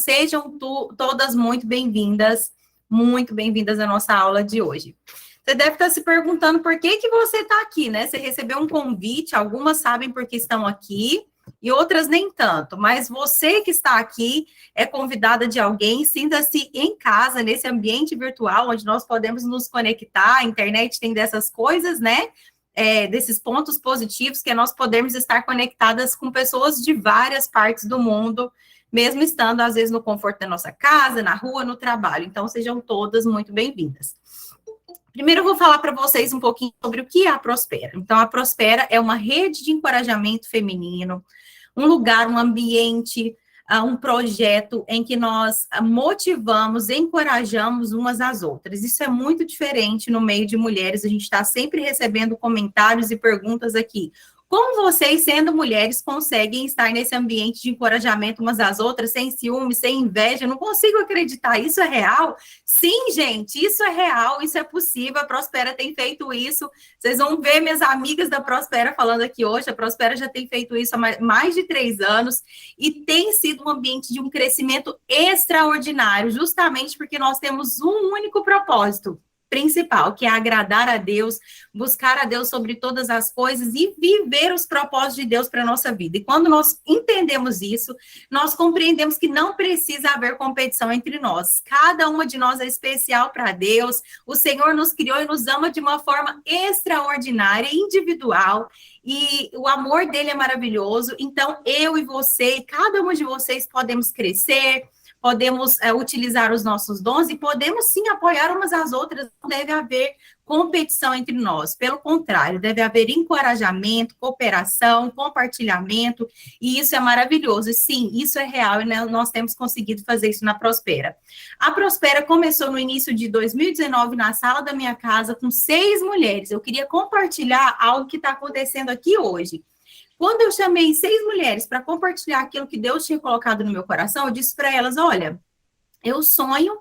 sejam todas muito bem-vindas à nossa aula de hoje. Você deve estar se perguntando por que você está aqui, né? Você recebeu um convite, algumas sabem por que estão aqui, e outras nem tanto, mas você que está aqui é convidada de alguém, sinta-se em casa, nesse ambiente virtual, onde nós podemos nos conectar, a internet tem dessas coisas, né? Desses pontos positivos, que é nós podermos estar conectadas com pessoas de várias partes do mundo, mesmo estando, às vezes, no conforto da nossa casa, na rua, no trabalho. Então, sejam todas muito bem-vindas. Primeiro, eu vou falar para vocês um pouquinho sobre o que é a Prospera. Então, a Prospera é uma rede de encorajamento feminino, um lugar, um ambiente, um projeto em que nós motivamos, encorajamos umas às outras. Isso é muito diferente no meio de mulheres, a gente está sempre recebendo comentários e perguntas aqui. Como vocês, sendo mulheres, conseguem estar nesse ambiente de encorajamento umas às outras, sem ciúme, sem inveja? Eu não consigo acreditar. Isso é real? Sim, gente, isso é real, isso é possível. A Prospera tem feito isso. Vocês vão ver minhas amigas da Prospera falando aqui hoje. A Prospera já tem feito isso há mais de 3 anos e tem sido um ambiente de um crescimento extraordinário, justamente porque nós temos um único propósito principal, que é agradar a Deus, buscar a Deus sobre todas as coisas e viver os propósitos de Deus para a nossa vida. E quando nós entendemos isso, nós compreendemos que não precisa haver competição entre nós. Cada uma de nós é especial para Deus. O Senhor nos criou e nos ama de uma forma extraordinária, individual, e o amor dele é maravilhoso. Então, eu e você, cada uma de vocês podemos crescer, podemos utilizar os nossos dons e podemos sim apoiar umas às outras. Não deve haver competição entre nós, pelo contrário, deve haver encorajamento, cooperação, compartilhamento, e isso é maravilhoso. E sim, isso é real, e nós temos conseguido fazer isso na Prospera. A Prospera começou no início de 2019 na sala da minha casa com 6 mulheres. Eu queria compartilhar algo que está acontecendo aqui hoje. Quando eu chamei 6 mulheres para compartilhar aquilo que Deus tinha colocado no meu coração, eu disse para elas, olha, eu sonho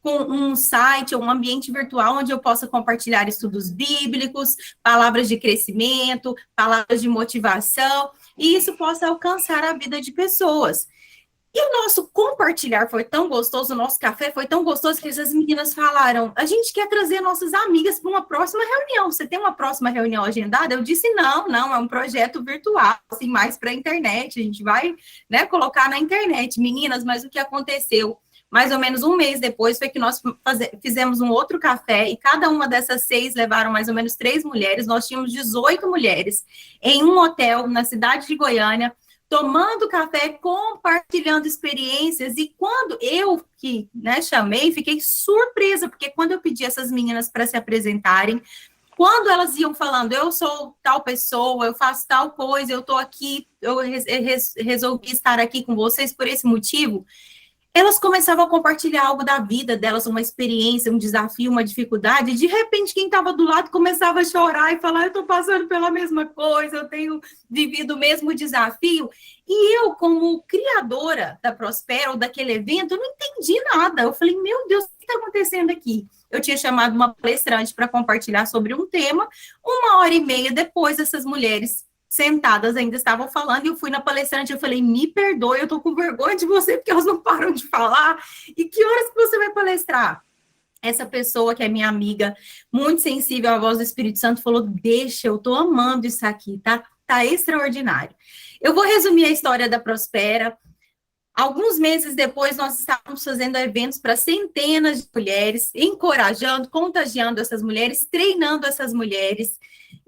com um site ou um ambiente virtual onde eu possa compartilhar estudos bíblicos, palavras de crescimento, palavras de motivação, e isso possa alcançar a vida de pessoas. E o nosso compartilhar foi tão gostoso, o nosso café foi tão gostoso que as meninas falaram, a gente quer trazer nossas amigas para uma próxima reunião. Você tem uma próxima reunião agendada? Eu disse, não, é um projeto virtual, assim, mais para a internet, a gente vai, né, colocar na internet. Meninas, mas o que aconteceu? Mais ou menos um mês depois foi que nós fizemos um outro café e cada uma dessas 6 levaram mais ou menos 3 mulheres. Nós tínhamos 18 mulheres em um hotel na cidade de Goiânia, tomando café, compartilhando experiências, e quando eu que chamei, fiquei surpresa, porque quando eu pedi essas meninas para se apresentarem, quando elas iam falando, eu sou tal pessoa, eu faço tal coisa, eu estou aqui, eu resolvi estar aqui com vocês por esse motivo, elas começavam a compartilhar algo da vida delas, uma experiência, um desafio, uma dificuldade, e de repente quem estava do lado começava a chorar e falar, eu estou passando pela mesma coisa, eu tenho vivido o mesmo desafio, e eu, como criadora da Prospera, ou daquele evento, eu não entendi nada, eu falei, meu Deus, o que está acontecendo aqui? Eu tinha chamado uma palestrante para compartilhar sobre um tema, 1h30 depois, essas mulheres sentadas ainda estavam falando, e eu fui na palestrante, eu falei, me perdoe, eu tô com vergonha de você, porque elas não param de falar, e que horas que você vai palestrar? Essa pessoa, que é minha amiga, muito sensível à voz do Espírito Santo, falou, deixa, eu tô amando isso aqui, tá extraordinário. Eu vou resumir a história da Prospera. Alguns meses depois, nós estávamos fazendo eventos para centenas de mulheres, encorajando, contagiando essas mulheres, treinando essas mulheres.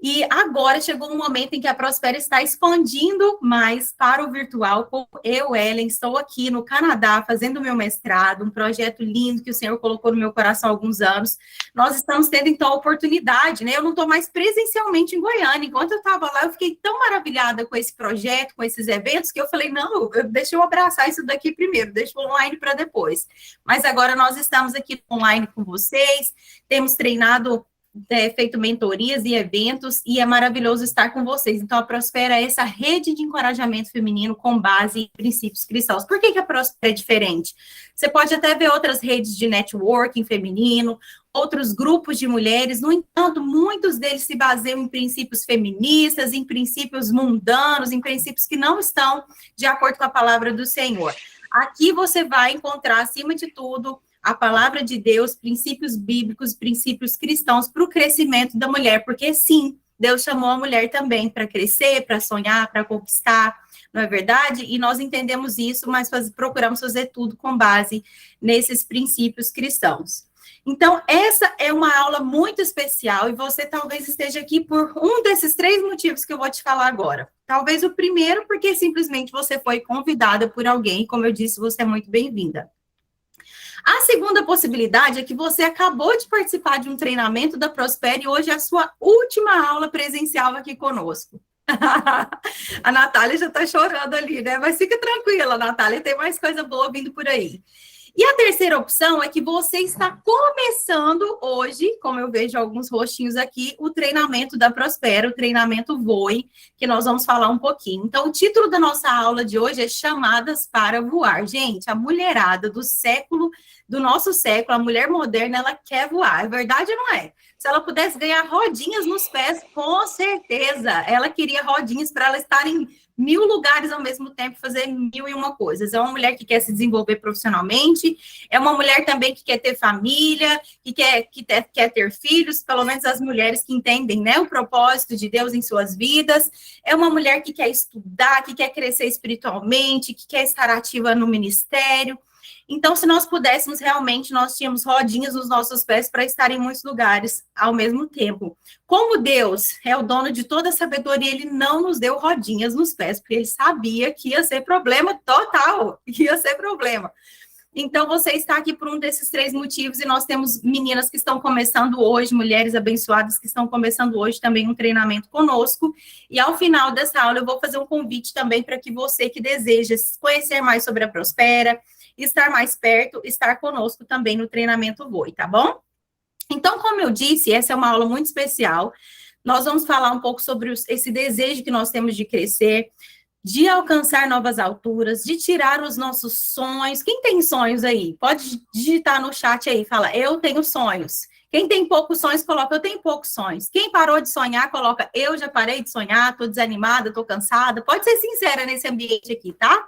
E agora chegou um momento em que a Prospera está expandindo mais para o virtual. Eu, Ellen, estou aqui no Canadá fazendo meu mestrado, um projeto lindo que o Senhor colocou no meu coração há alguns anos. Nós estamos tendo, então, a oportunidade, né? Eu não estou mais presencialmente em Goiânia. Enquanto eu estava lá, eu fiquei tão maravilhada com esse projeto, com esses eventos, que eu falei, não, deixa eu abraçar isso daqui primeiro, deixa o online para depois. Mas agora nós estamos aqui online com vocês, temos treinado, feito mentorias e eventos, e é maravilhoso estar com vocês. Então, a Prospera é essa rede de encorajamento feminino com base em princípios cristãos. Por que a Prospera é diferente? Você pode até ver outras redes de networking feminino, outros grupos de mulheres, no entanto, muitos deles se baseiam em princípios feministas, em princípios mundanos, em princípios que não estão de acordo com a palavra do Senhor. Aqui você vai encontrar, acima de tudo, a palavra de Deus, princípios bíblicos, princípios cristãos para o crescimento da mulher, porque sim, Deus chamou a mulher também para crescer, para sonhar, para conquistar, não é verdade? E nós entendemos isso, mas procuramos fazer tudo com base nesses princípios cristãos. Então, essa é uma aula muito especial e você talvez esteja aqui por um desses 3 motivos que eu vou te falar agora. Talvez o primeiro, porque simplesmente você foi convidada por alguém, como eu disse, você é muito bem-vinda. A segunda possibilidade é que você acabou de participar de um treinamento da Prospera e hoje é a sua última aula presencial aqui conosco. A Natália já está chorando ali, né? Mas fica tranquila, Natália, tem mais coisa boa vindo por aí. E a terceira opção é que você está começando hoje, como eu vejo alguns rostinhos aqui, o treinamento da Prospera, o treinamento Voe, que nós vamos falar um pouquinho. Então, o título da nossa aula de hoje é Chamadas para Voar. Gente, a mulherada do nosso século, a mulher moderna, ela quer voar. É verdade ou não é? Se ela pudesse ganhar rodinhas nos pés, com certeza, ela queria rodinhas para ela estar em 1000 lugares ao mesmo tempo, fazer 1001 coisas. É uma mulher que quer se desenvolver profissionalmente, é uma mulher também que quer ter família, que quer ter filhos, pelo menos as mulheres que entendem, né, o propósito de Deus em suas vidas. É uma mulher que quer estudar, que quer crescer espiritualmente, que quer estar ativa no ministério. Então, se nós pudéssemos, realmente, nós tínhamos rodinhas nos nossos pés para estar em muitos lugares ao mesmo tempo. Como Deus é o dono de toda a sabedoria, ele não nos deu rodinhas nos pés, porque ele sabia que ia ser problema total, ia ser problema. Então, você está aqui por um desses 3 motivos, e nós temos meninas que estão começando hoje, mulheres abençoadas que estão começando hoje também um treinamento conosco, e ao final dessa aula eu vou fazer um convite também para que você que deseja conhecer mais sobre a Prospera, estar mais perto, estar conosco também no treinamento Voe, tá bom? Então, como eu disse, essa é uma aula muito especial. Nós vamos falar um pouco sobre esse desejo que nós temos de crescer, de alcançar novas alturas, de tirar os nossos sonhos. Quem tem sonhos aí? Pode digitar no chat aí, fala, eu tenho sonhos. Quem tem poucos sonhos, coloca, eu tenho poucos sonhos. Quem parou de sonhar, coloca, eu já parei de sonhar, estou desanimada, estou cansada. Pode ser sincera nesse ambiente aqui, tá?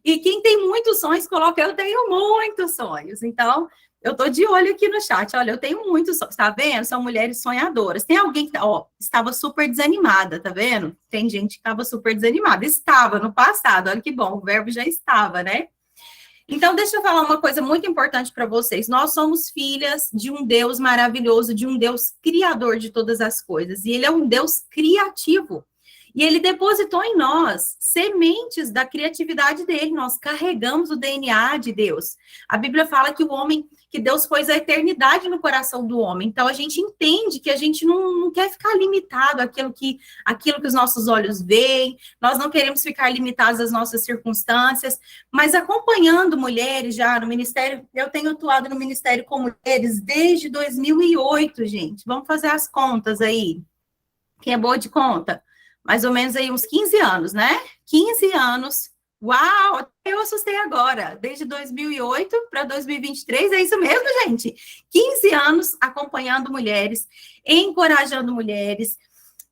E quem tem muitos sonhos, coloca, eu tenho muitos sonhos. Então, eu estou de olho aqui no chat. Olha, eu tenho muitos sonhos, tá vendo? São mulheres sonhadoras. Tem alguém que, estava super desanimada, tá vendo? Tem gente que estava super desanimada. Estava no passado, olha que bom, o verbo já estava, né? Então, deixa eu falar uma coisa muito importante para vocês. Nós somos filhas de um Deus maravilhoso, de um Deus criador de todas as coisas. E ele é um Deus criativo. E ele depositou em nós sementes da criatividade dele. Nós carregamos o DNA de Deus. A Bíblia fala que Deus pôs a eternidade no coração do homem. Então, a gente entende que a gente não quer ficar limitado àquilo que os nossos olhos veem. Nós não queremos ficar limitados às nossas circunstâncias. Mas acompanhando mulheres já no ministério, eu tenho atuado no ministério com mulheres desde 2008, gente. Vamos fazer as contas aí. Quem é boa de conta? Mais ou menos aí uns 15 anos, né? 15 anos. Uau! Eu assustei agora. Desde 2008 para 2023, é isso mesmo, gente? 15 anos acompanhando mulheres, encorajando mulheres.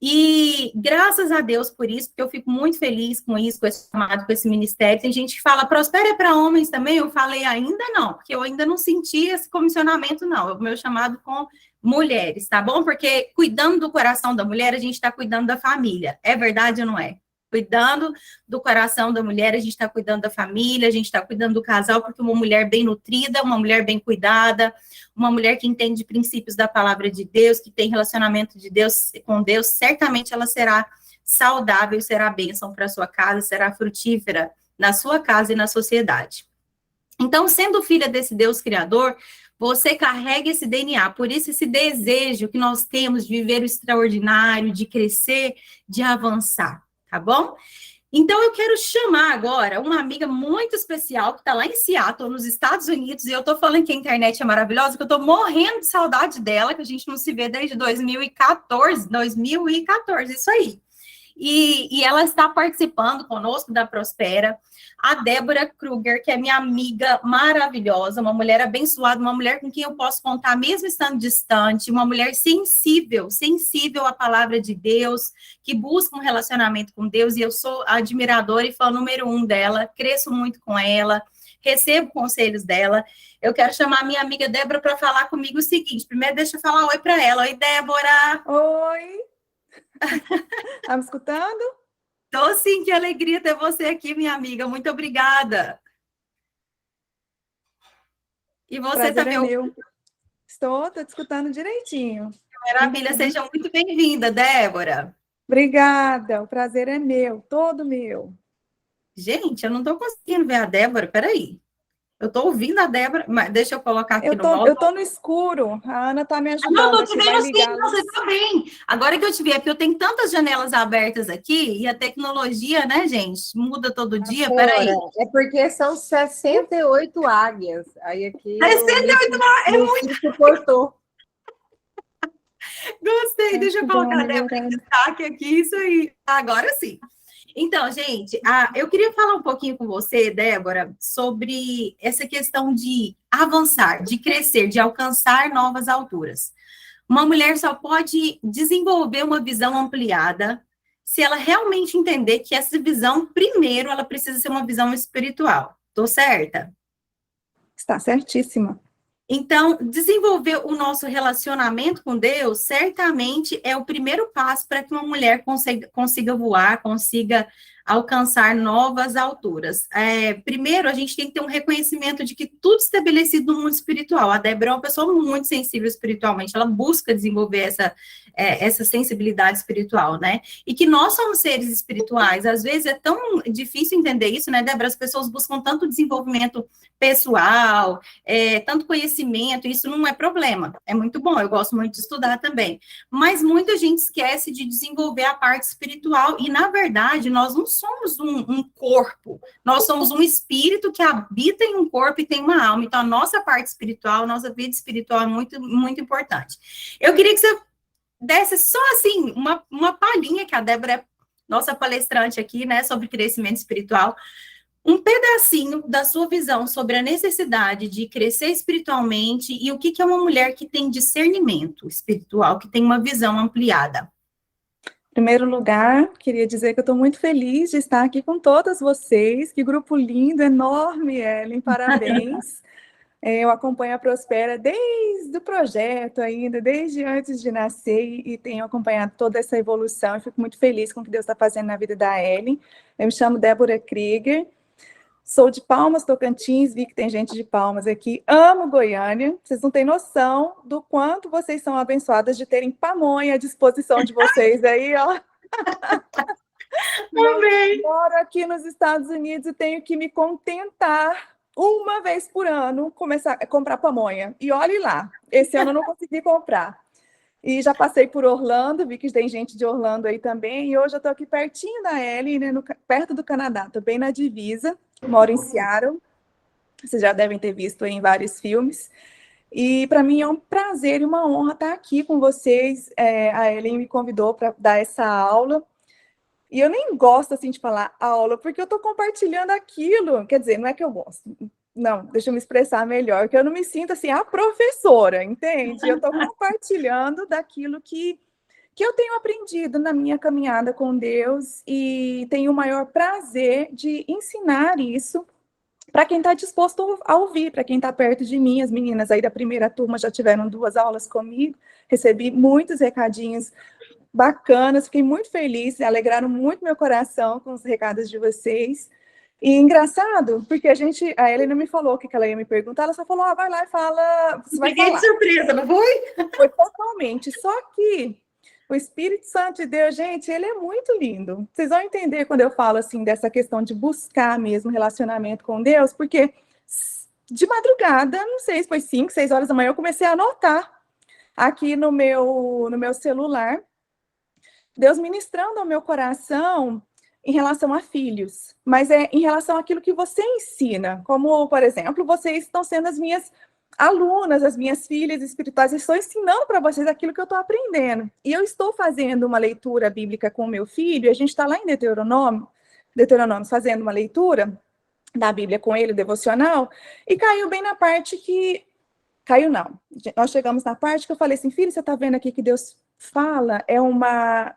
E graças a Deus por isso, porque eu fico muito feliz com isso, com esse chamado, com esse ministério. Tem gente que fala, Prospera é para homens também? Eu falei, ainda não, porque eu ainda não senti esse comissionamento, não. É o meu chamado com mulheres, tá bom? Porque cuidando do coração da mulher, a gente está cuidando da família. É verdade ou não é? Cuidando do coração da mulher, a gente está cuidando da família, a gente está cuidando do casal, porque uma mulher bem nutrida, uma mulher bem cuidada, uma mulher que entende princípios da palavra de Deus, que tem relacionamento de Deus com Deus, certamente ela será saudável, será bênção para a sua casa, será frutífera na sua casa e na sociedade. Então, sendo filha desse Deus criador, você carrega esse DNA, por isso esse desejo que nós temos de viver o extraordinário, de crescer, de avançar, tá bom? Então, eu quero chamar agora uma amiga muito especial que está lá em Seattle, nos Estados Unidos, e eu estou falando que a internet é maravilhosa, que eu estou morrendo de saudade dela, que a gente não se vê desde 2014, isso aí. E ela está participando conosco da Prospera, a Débora Kruger, que é minha amiga maravilhosa, uma mulher abençoada, uma mulher com quem eu posso contar mesmo estando distante, uma mulher sensível, sensível à palavra de Deus, que busca um relacionamento com Deus, e eu sou admiradora e fã número 1 dela, cresço muito com ela, recebo conselhos dela. Eu quero chamar a minha amiga Débora para falar comigo o seguinte. Primeiro, deixa eu falar oi para ela. Oi, Débora! Oi! Tá me escutando? Tô sim, que alegria ter você aqui, minha amiga. Muito obrigada. E você Prazer também, é meu. Tô te escutando direitinho. maravilha. Seja muito bem-vinda, Débora. Obrigada, o prazer é meu, todo meu. Gente, eu não tô conseguindo ver a Débora. Peraí. Eu tô ouvindo a Débora, mas deixa eu colocar aqui Eu no tô, modo. eu tô no escuro, a Ana tá me Não, ajudando tô te aqui, vai vendo sim, ligar a não, luz. você tá bem. Agora que eu te vi, é porque eu tenho tantas janelas abertas aqui e a tecnologia, né, gente, muda todo dia. Fora. Peraí. É porque são 68 águias. Aí aqui o 68 é não muito. se suportou. Gostei, deixa eu Acho que deu uma colocar a Débora em melhorada. destaque aqui, isso aí. Agora sim. Então, gente, eu queria falar um pouquinho com você, Débora, sobre essa questão de avançar, de crescer, de alcançar novas alturas. Uma mulher só pode desenvolver uma visão ampliada se ela realmente entender que essa visão, primeiro, ela precisa ser uma visão espiritual. Tô certa? Está certíssima. Então, desenvolver o nosso relacionamento com Deus certamente é o primeiro passo para que uma mulher consiga voar, consiga alcançar novas alturas. Primeiro, a gente tem que ter um reconhecimento de que tudo estabelecido no mundo espiritual. A Débora é uma pessoa muito sensível espiritualmente, ela busca desenvolver essa sensibilidade espiritual, né? E que nós somos seres espirituais. Às vezes é tão difícil entender isso, né, Débora? As pessoas buscam tanto desenvolvimento pessoal, tanto conhecimento, isso não é problema, é muito bom, eu gosto muito de estudar também, mas muita gente esquece de desenvolver a parte espiritual, e na verdade, nós não somos um corpo, nós somos um espírito que habita em um corpo e tem uma alma, então a nossa parte espiritual, nossa vida espiritual é muito, muito importante. Eu queria que você desse só assim, uma palhinha, que a Débora é nossa palestrante aqui, né, sobre crescimento espiritual, um pedacinho da sua visão sobre a necessidade de crescer espiritualmente e o que é uma mulher que tem discernimento espiritual, que tem uma visão ampliada. Em primeiro lugar, queria dizer que eu estou muito feliz de estar aqui com todas vocês. Que grupo lindo, enorme, Ellen, parabéns. Eu acompanho a Prospera desde o projeto ainda, desde antes de nascer, e tenho acompanhado toda essa evolução, e fico muito feliz com o que Deus está fazendo na vida da Ellen. Eu me chamo Débora Krieger, sou de Palmas, Tocantins, vi que tem gente de Palmas aqui, amo Goiânia, vocês não têm noção do quanto vocês são abençoadas de terem pamonha à disposição de vocês aí, ó. Moro aqui nos Estados Unidos e tenho que me contentar uma vez por ano começar a comprar pamonha. E olhe lá, esse ano eu não consegui comprar. E já passei por Orlando, vi que tem gente de Orlando aí também, e hoje eu estou aqui pertinho da Ellie, né, perto do Canadá, estou bem na divisa, moro em Seattle, vocês já devem ter visto em vários filmes. E para mim é um prazer e uma honra estar aqui com vocês. A Ellen me convidou para dar essa aula. E eu nem gosto assim de falar aula, porque eu estou compartilhando aquilo. Quer dizer, não é que eu gosto. Não, deixa eu me expressar melhor, que eu não me sinto assim a professora, entende? Eu estou compartilhando daquilo que eu tenho aprendido na minha caminhada com Deus e tenho o maior prazer de ensinar isso para quem está disposto a ouvir, para quem está perto de mim. As meninas aí da primeira turma já tiveram 2 aulas comigo, recebi muitos recadinhos bacanas, fiquei muito feliz, alegraram muito meu coração com os recados de vocês. E engraçado, porque a Helena me falou o que ela ia me perguntar, ela só falou, vai lá e fala, você vai falar. Fiquei de surpresa, não foi? Foi totalmente, só que o Espírito Santo de Deus, gente, ele é muito lindo. Vocês vão entender quando eu falo assim dessa questão de buscar mesmo relacionamento com Deus, porque de madrugada, não sei se foi 5, 6 horas da manhã, eu comecei a anotar aqui no meu celular, Deus ministrando ao meu coração em relação a filhos, mas é em relação àquilo que você ensina, como, por exemplo, vocês estão sendo as minhas alunas, as minhas filhas espirituais, eu estou ensinando para vocês aquilo que eu estou aprendendo. E eu estou fazendo uma leitura bíblica com o meu filho, e a gente está lá em Deuteronômio, fazendo uma leitura da Bíblia com ele, devocional, e caiu bem na parte que... Caiu não. Nós chegamos na parte que eu falei assim, filho, você está vendo aqui que Deus fala, é uma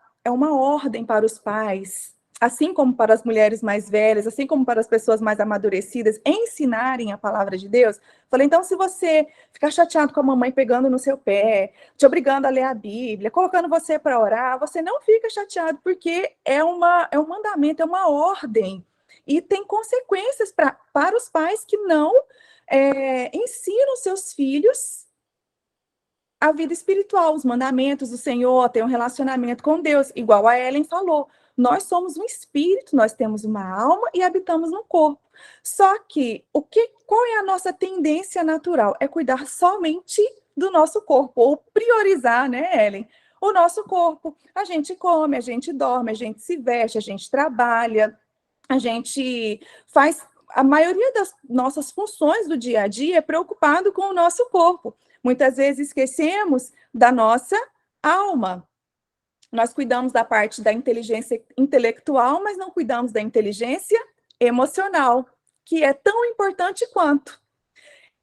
ordem para os pais, assim como para as mulheres mais velhas, assim como para as pessoas mais amadurecidas, ensinarem a palavra de Deus. Falei, então, se você ficar chateado com a mamãe pegando no seu pé, te obrigando a ler a Bíblia, colocando você para orar, você não fica chateado, porque é um mandamento, é uma ordem. E tem consequências para os pais que não ensinam seus filhos a vida espiritual, os mandamentos do Senhor, ter um relacionamento com Deus, igual a Ellen falou. Nós somos um espírito, nós temos uma alma e habitamos no corpo. Só que qual é a nossa tendência natural? É cuidar somente do nosso corpo, ou priorizar, né, Ellen? O nosso corpo. A gente come, a gente dorme, a gente se veste, a gente trabalha, a gente faz a maioria das nossas funções do dia a dia é preocupado com o nosso corpo. Muitas vezes esquecemos da nossa alma. Nós cuidamos da parte da inteligência intelectual, mas não cuidamos da inteligência emocional, que é tão importante quanto.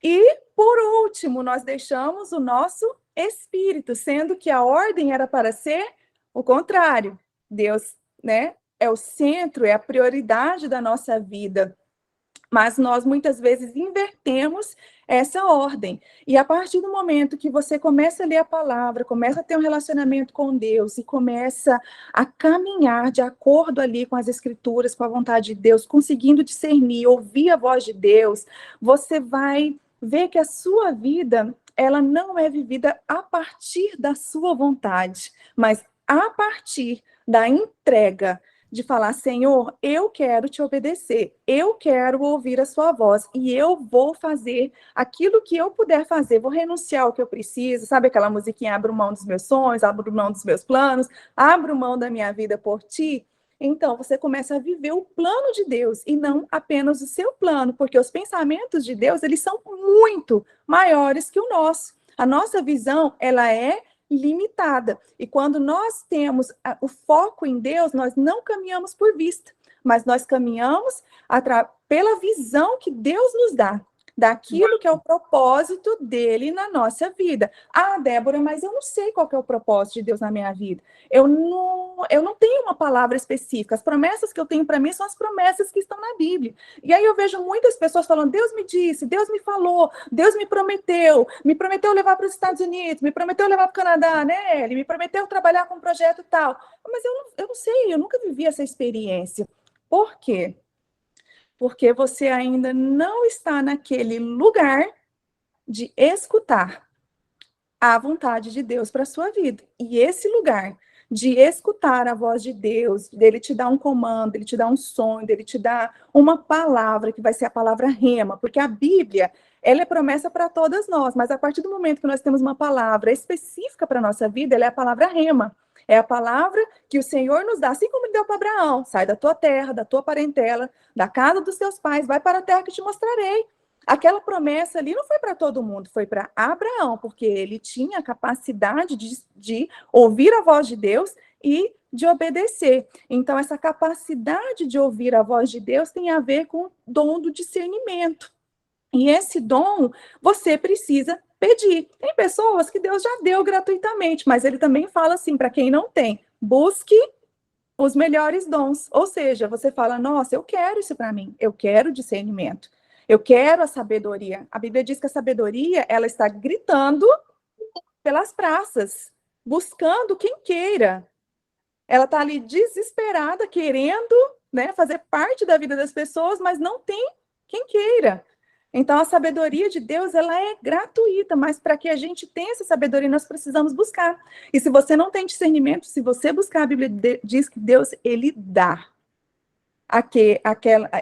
E, por último, nós deixamos o nosso espírito, sendo que a ordem era para ser o contrário. Deus, né, é o centro, é a prioridade da nossa vida. Mas nós, muitas vezes, invertemos essa ordem. E a partir do momento que você começa a ler a palavra, começa a ter um relacionamento com Deus e começa a caminhar de acordo ali com as escrituras, com a vontade de Deus, conseguindo discernir, ouvir a voz de Deus, você vai ver que a sua vida, ela não é vivida a partir da sua vontade, mas a partir da entrega, de falar, Senhor, eu quero te obedecer, eu quero ouvir a sua voz, e eu vou fazer aquilo que eu puder fazer, vou renunciar ao que eu preciso, sabe aquela musiquinha, abro mão dos meus sonhos, abro mão dos meus planos, abro mão da minha vida por ti. Então, você começa a viver o plano de Deus, e não apenas o seu plano, porque os pensamentos de Deus, eles são muito maiores que o nosso. A nossa visão, ela é limitada. E quando nós temos o foco em Deus, nós não caminhamos por vista, mas nós caminhamos pela visão que Deus nos dá, daquilo que é o propósito dele na nossa vida. Ah, Débora, mas eu não sei qual que é o propósito de Deus na minha vida. Eu não tenho uma palavra específica. As promessas que eu tenho para mim são as promessas que estão na Bíblia. E aí eu vejo muitas pessoas falando, Deus me disse, Deus me falou, Deus me prometeu levar para os Estados Unidos, me prometeu levar para o Canadá, né? Ele me prometeu trabalhar com um projeto tal. Mas eu não sei, eu nunca vivi essa experiência. Por quê? Porque você ainda não está naquele lugar de escutar a vontade de Deus para a sua vida. E esse lugar de escutar a voz de Deus, dele te dar um comando, dele te dar um sonho, dele te dar uma palavra, que vai ser a palavra rema, porque a Bíblia, ela é promessa para todas nós, mas a partir do momento que nós temos uma palavra específica para a nossa vida, ela é a palavra rema. É a palavra que o Senhor nos dá, assim como ele deu para Abraão. Sai da tua terra, da tua parentela, da casa dos teus pais, vai para a terra que te mostrarei. Aquela promessa ali não foi para todo mundo, foi para Abraão, porque ele tinha a capacidade de ouvir a voz de Deus e de obedecer. Então, essa capacidade de ouvir a voz de Deus tem a ver com o dom do discernimento. E esse dom, você precisa pedir. Tem pessoas que Deus já deu gratuitamente, mas ele também fala assim, para quem não tem, busque os melhores dons. Ou seja, você fala, nossa, eu quero isso para mim, eu quero discernimento, eu quero a sabedoria. A Bíblia diz que a sabedoria, ela está gritando pelas praças, buscando quem queira. Ela está ali desesperada, querendo, né, fazer parte da vida das pessoas, mas não tem quem queira. Então, a sabedoria de Deus, ela é gratuita, mas para que a gente tenha essa sabedoria, nós precisamos buscar. E se você não tem discernimento, se você buscar, a Bíblia diz que Deus, ele dá.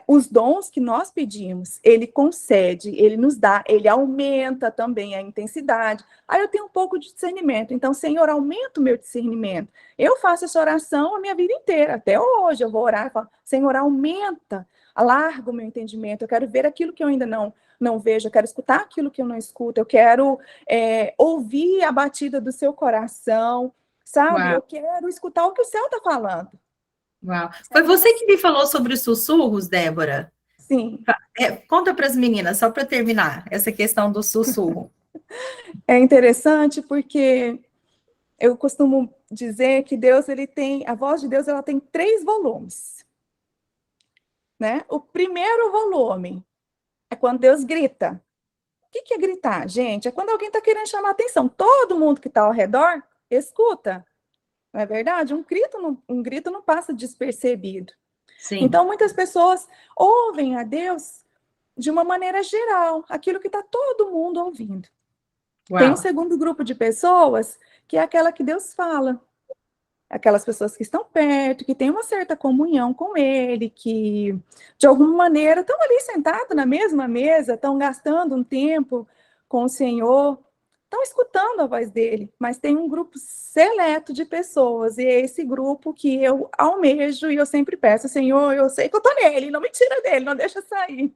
Os dons que nós pedimos, ele concede, ele nos dá, ele aumenta também a intensidade. Aí eu tenho um pouco de discernimento, então, Senhor, aumenta o meu discernimento. Eu faço essa oração a minha vida inteira, até hoje eu vou orar e falo, Senhor, aumenta alarga o meu entendimento, eu quero ver aquilo que eu ainda não vejo, eu quero escutar aquilo que eu não escuto, eu quero ouvir a batida do seu coração, sabe? Uau, Eu quero escutar o que o céu está falando. uau. Foi você que me falou sobre os sussurros, Débora? Sim, Conta para as meninas, só para terminar, essa questão do sussurro. é interessante porque eu costumo dizer que Deus, a voz de Deus, ela tem 3 volumes, né? O primeiro volume é quando Deus grita. O que é gritar, gente? É quando alguém está querendo chamar a atenção. Todo mundo que está ao redor escuta, não é verdade? Um grito não passa despercebido. Sim, Então, muitas pessoas ouvem a Deus de uma maneira geral, aquilo que está todo mundo ouvindo. Tem um uau. segundo grupo de pessoas que é aquela que Deus fala. Aquelas pessoas que estão perto, que têm uma certa comunhão com Ele, que de alguma maneira estão ali sentados na mesma mesa, estão gastando um tempo com o Senhor, estão escutando a voz dele, mas tem um grupo seleto de pessoas, e é esse grupo que eu almejo e eu sempre peço, Senhor, eu sei que eu estou nele, não me tira dele, não deixa sair.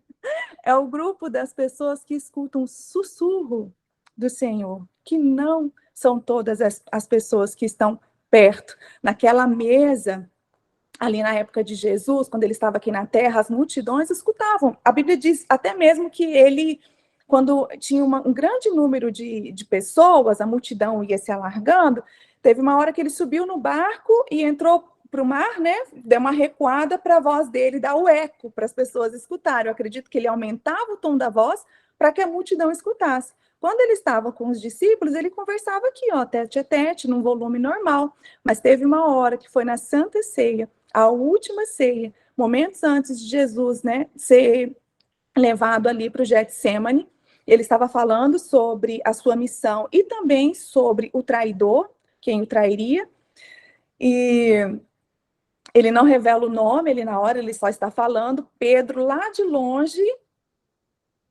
É o grupo das pessoas que escutam o sussurro do Senhor, que não são todas as pessoas que estão perto. Naquela mesa, ali na época de Jesus, quando ele estava aqui na terra, as multidões escutavam. A Bíblia diz até mesmo que ele, quando tinha um grande número de pessoas, a multidão ia se alargando, teve uma hora que ele subiu no barco e entrou para o mar, né? Deu uma recuada para a voz dele dar o eco para as pessoas escutarem. Eu acredito que ele aumentava o tom da voz para que a multidão escutasse. Quando ele estava com os discípulos, ele conversava aqui, ó, tete a tete, num volume normal. Mas teve uma hora que foi na Santa Ceia, a última ceia, momentos antes de Jesus, né, ser levado ali para o Getsêmani. Ele estava falando sobre a sua missão e também sobre o traidor, quem o trairia. E ele não revela o nome, ele na hora ele só está falando. Pedro, lá de longe,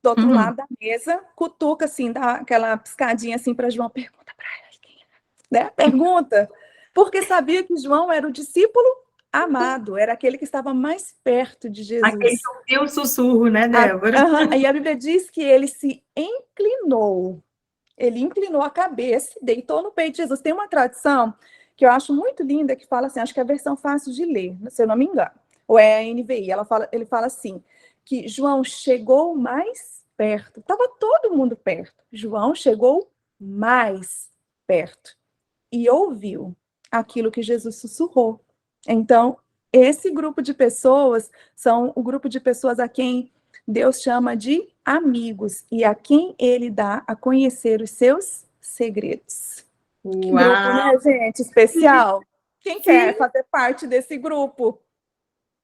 do outro Uhum. lado da mesa, cutuca assim, dá aquela piscadinha assim para João, pergunta para ele quem é, né? Pergunta, porque sabia que João era o discípulo amado, era aquele que estava mais perto de Aquele Jesus. que ouviu o sussurro, né, Débora? Aí a Bíblia diz que ele se inclinou, ele inclinou a cabeça, deitou no peito de Jesus. Tem uma tradição que eu acho muito linda que fala assim, acho que é a versão fácil de ler, se eu não me engano, ou é a NVI, ele fala assim, que João chegou mais perto, estava todo mundo perto, João chegou mais perto e ouviu aquilo que Jesus sussurrou. Então, esse grupo de pessoas são o grupo de pessoas a quem Deus chama de amigos e a quem ele dá a conhecer os seus segredos. Que grupo, Uau! né, gente? Especial. Quem Sim, quer fazer parte desse grupo?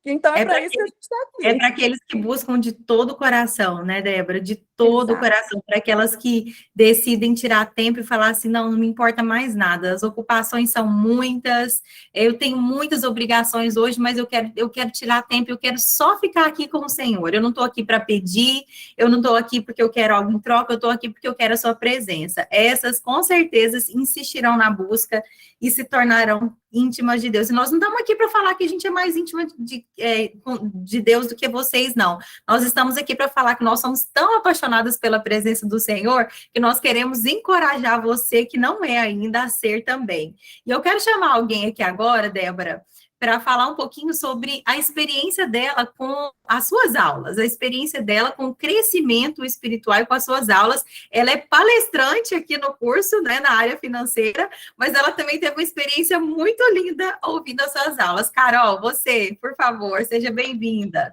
Então, é é para para isso que a gente está É para aqui. aqueles que buscam de todo o coração, né, Débora? De todo o Exato. coração, para aquelas que decidem tirar tempo e falar assim, não me importa mais nada, as ocupações são muitas, eu tenho muitas obrigações hoje, mas eu quero tirar tempo, eu quero só ficar aqui com o Senhor. Eu não estou aqui para pedir, eu não estou aqui porque eu quero algo em troca, eu estou aqui porque eu quero a sua presença. Essas, com certeza, insistirão na busca e se tornarão íntimas de Deus. E nós não estamos aqui para falar que a gente é mais íntima de Deus do que vocês, não. Nós estamos aqui para falar que nós somos tão apaixonadas pela presença do Senhor que nós queremos encorajar você que não é ainda a ser também. E eu quero chamar alguém aqui agora, Débora, para falar um pouquinho sobre a experiência dela com as suas aulas, a experiência dela com o crescimento espiritual e com as suas aulas. Ela é palestrante aqui no curso, né, na área financeira, mas ela também teve uma experiência muito linda ouvindo as suas aulas. Carol, você, por favor, seja bem-vinda.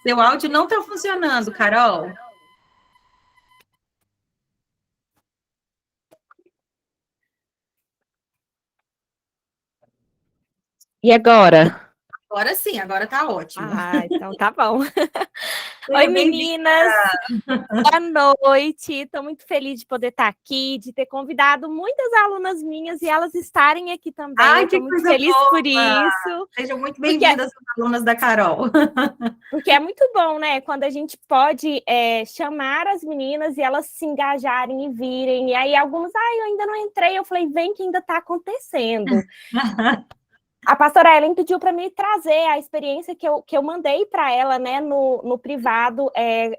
Seu áudio não está funcionando, Carol. E agora? Agora sim, agora está ótimo. Ah, então tá bom. Seja Oi, meninas. Boa noite. Estou muito feliz de poder estar aqui, de ter convidado muitas alunas minhas e elas estarem aqui também. Ai, Eu que estou muito coisa feliz boa. por isso. Sejam muito bem-vindas, alunas da Carol. Porque é muito bom, né? Quando a gente pode chamar as meninas e elas se engajarem e virem. E aí algumas, eu ainda não entrei. Eu falei, vem que ainda está acontecendo. A pastora Ellen pediu para me trazer a experiência que eu mandei para ela, né, no privado,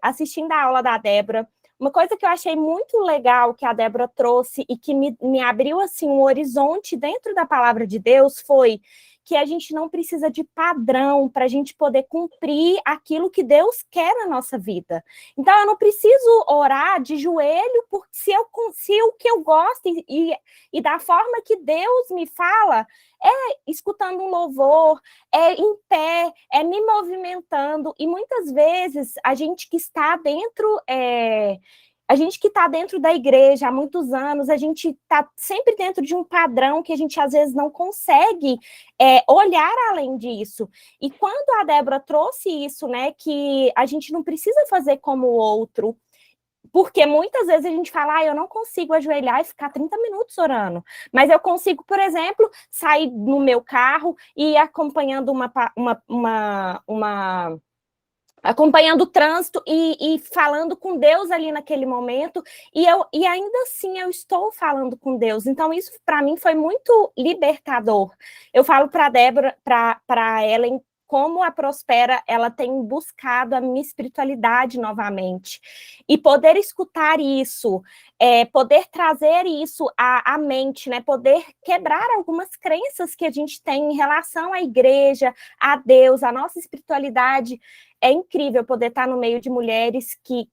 assistindo a aula da Débora. Uma coisa que eu achei muito legal que a Débora trouxe e que me abriu assim um horizonte dentro da palavra de Deus foi que a gente não precisa de padrão para a gente poder cumprir aquilo que Deus quer na nossa vida. Então, eu não preciso orar de joelho, porque se o que eu gosto e da forma que Deus me fala, escutando um louvor, em pé, me movimentando. E muitas vezes, a gente que está dentro... A gente que está dentro da igreja há muitos anos, a gente está sempre dentro de um padrão que a gente às vezes não consegue olhar além disso. E quando a Débora trouxe isso, né, que a gente não precisa fazer como o outro, porque muitas vezes a gente fala, eu não consigo ajoelhar e ficar 30 minutos orando, mas eu consigo, por exemplo, sair no meu carro e ir acompanhando acompanhando o trânsito e falando com Deus ali naquele momento, e ainda assim eu estou falando com Deus. Então, isso para mim foi muito libertador. Eu falo para a Débora, para Ellen, como a Prospera, ela tem buscado a minha espiritualidade novamente. E poder escutar isso, poder trazer isso à mente, né? Poder quebrar algumas crenças que a gente tem em relação à igreja, a Deus, a nossa espiritualidade. É incrível poder estar no meio de mulheres que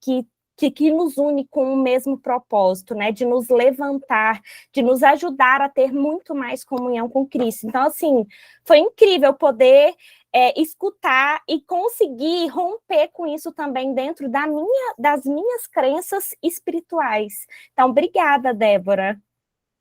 nos une com o mesmo propósito, né? De nos levantar, de nos ajudar a ter muito mais comunhão com Cristo. Então, assim, foi incrível poder escutar e conseguir romper com isso também dentro das minhas crenças espirituais. Então, obrigada, Débora.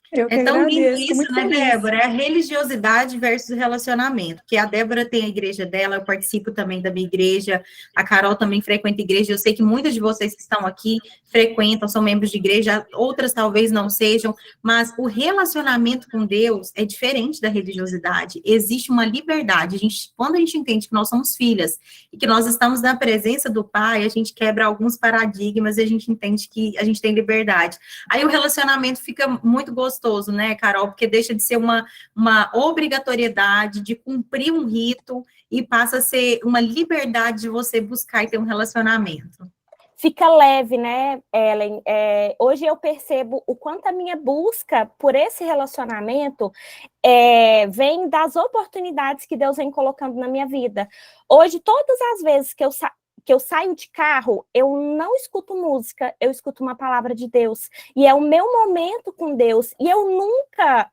Eu que É tão lindo agradeço, isso, muito né, feliz. Débora? É a religiosidade versus relacionamento. Que a Débora tem a igreja dela, eu participo também da minha igreja, a Carol também frequenta igreja. Eu sei que muitas de vocês que estão aqui frequentam, são membros de igreja, outras talvez não sejam, mas o relacionamento com Deus é diferente da religiosidade. Existe uma liberdade. Quando a gente entende que nós somos filhas e que nós estamos na presença do Pai, a gente quebra alguns paradigmas e a gente entende que a gente tem liberdade. Aí o relacionamento fica muito gostoso, né, Carol? Porque deixa de ser uma obrigatoriedade de cumprir um rito e passa a ser uma liberdade de você buscar e ter um relacionamento. Fica leve, né, Ellen? Hoje eu percebo o quanto a minha busca por esse relacionamento vem das oportunidades que Deus vem colocando na minha vida. Hoje, todas as vezes que eu saio de carro, eu não escuto música, eu escuto uma palavra de Deus, e é o meu momento com Deus, e eu nunca,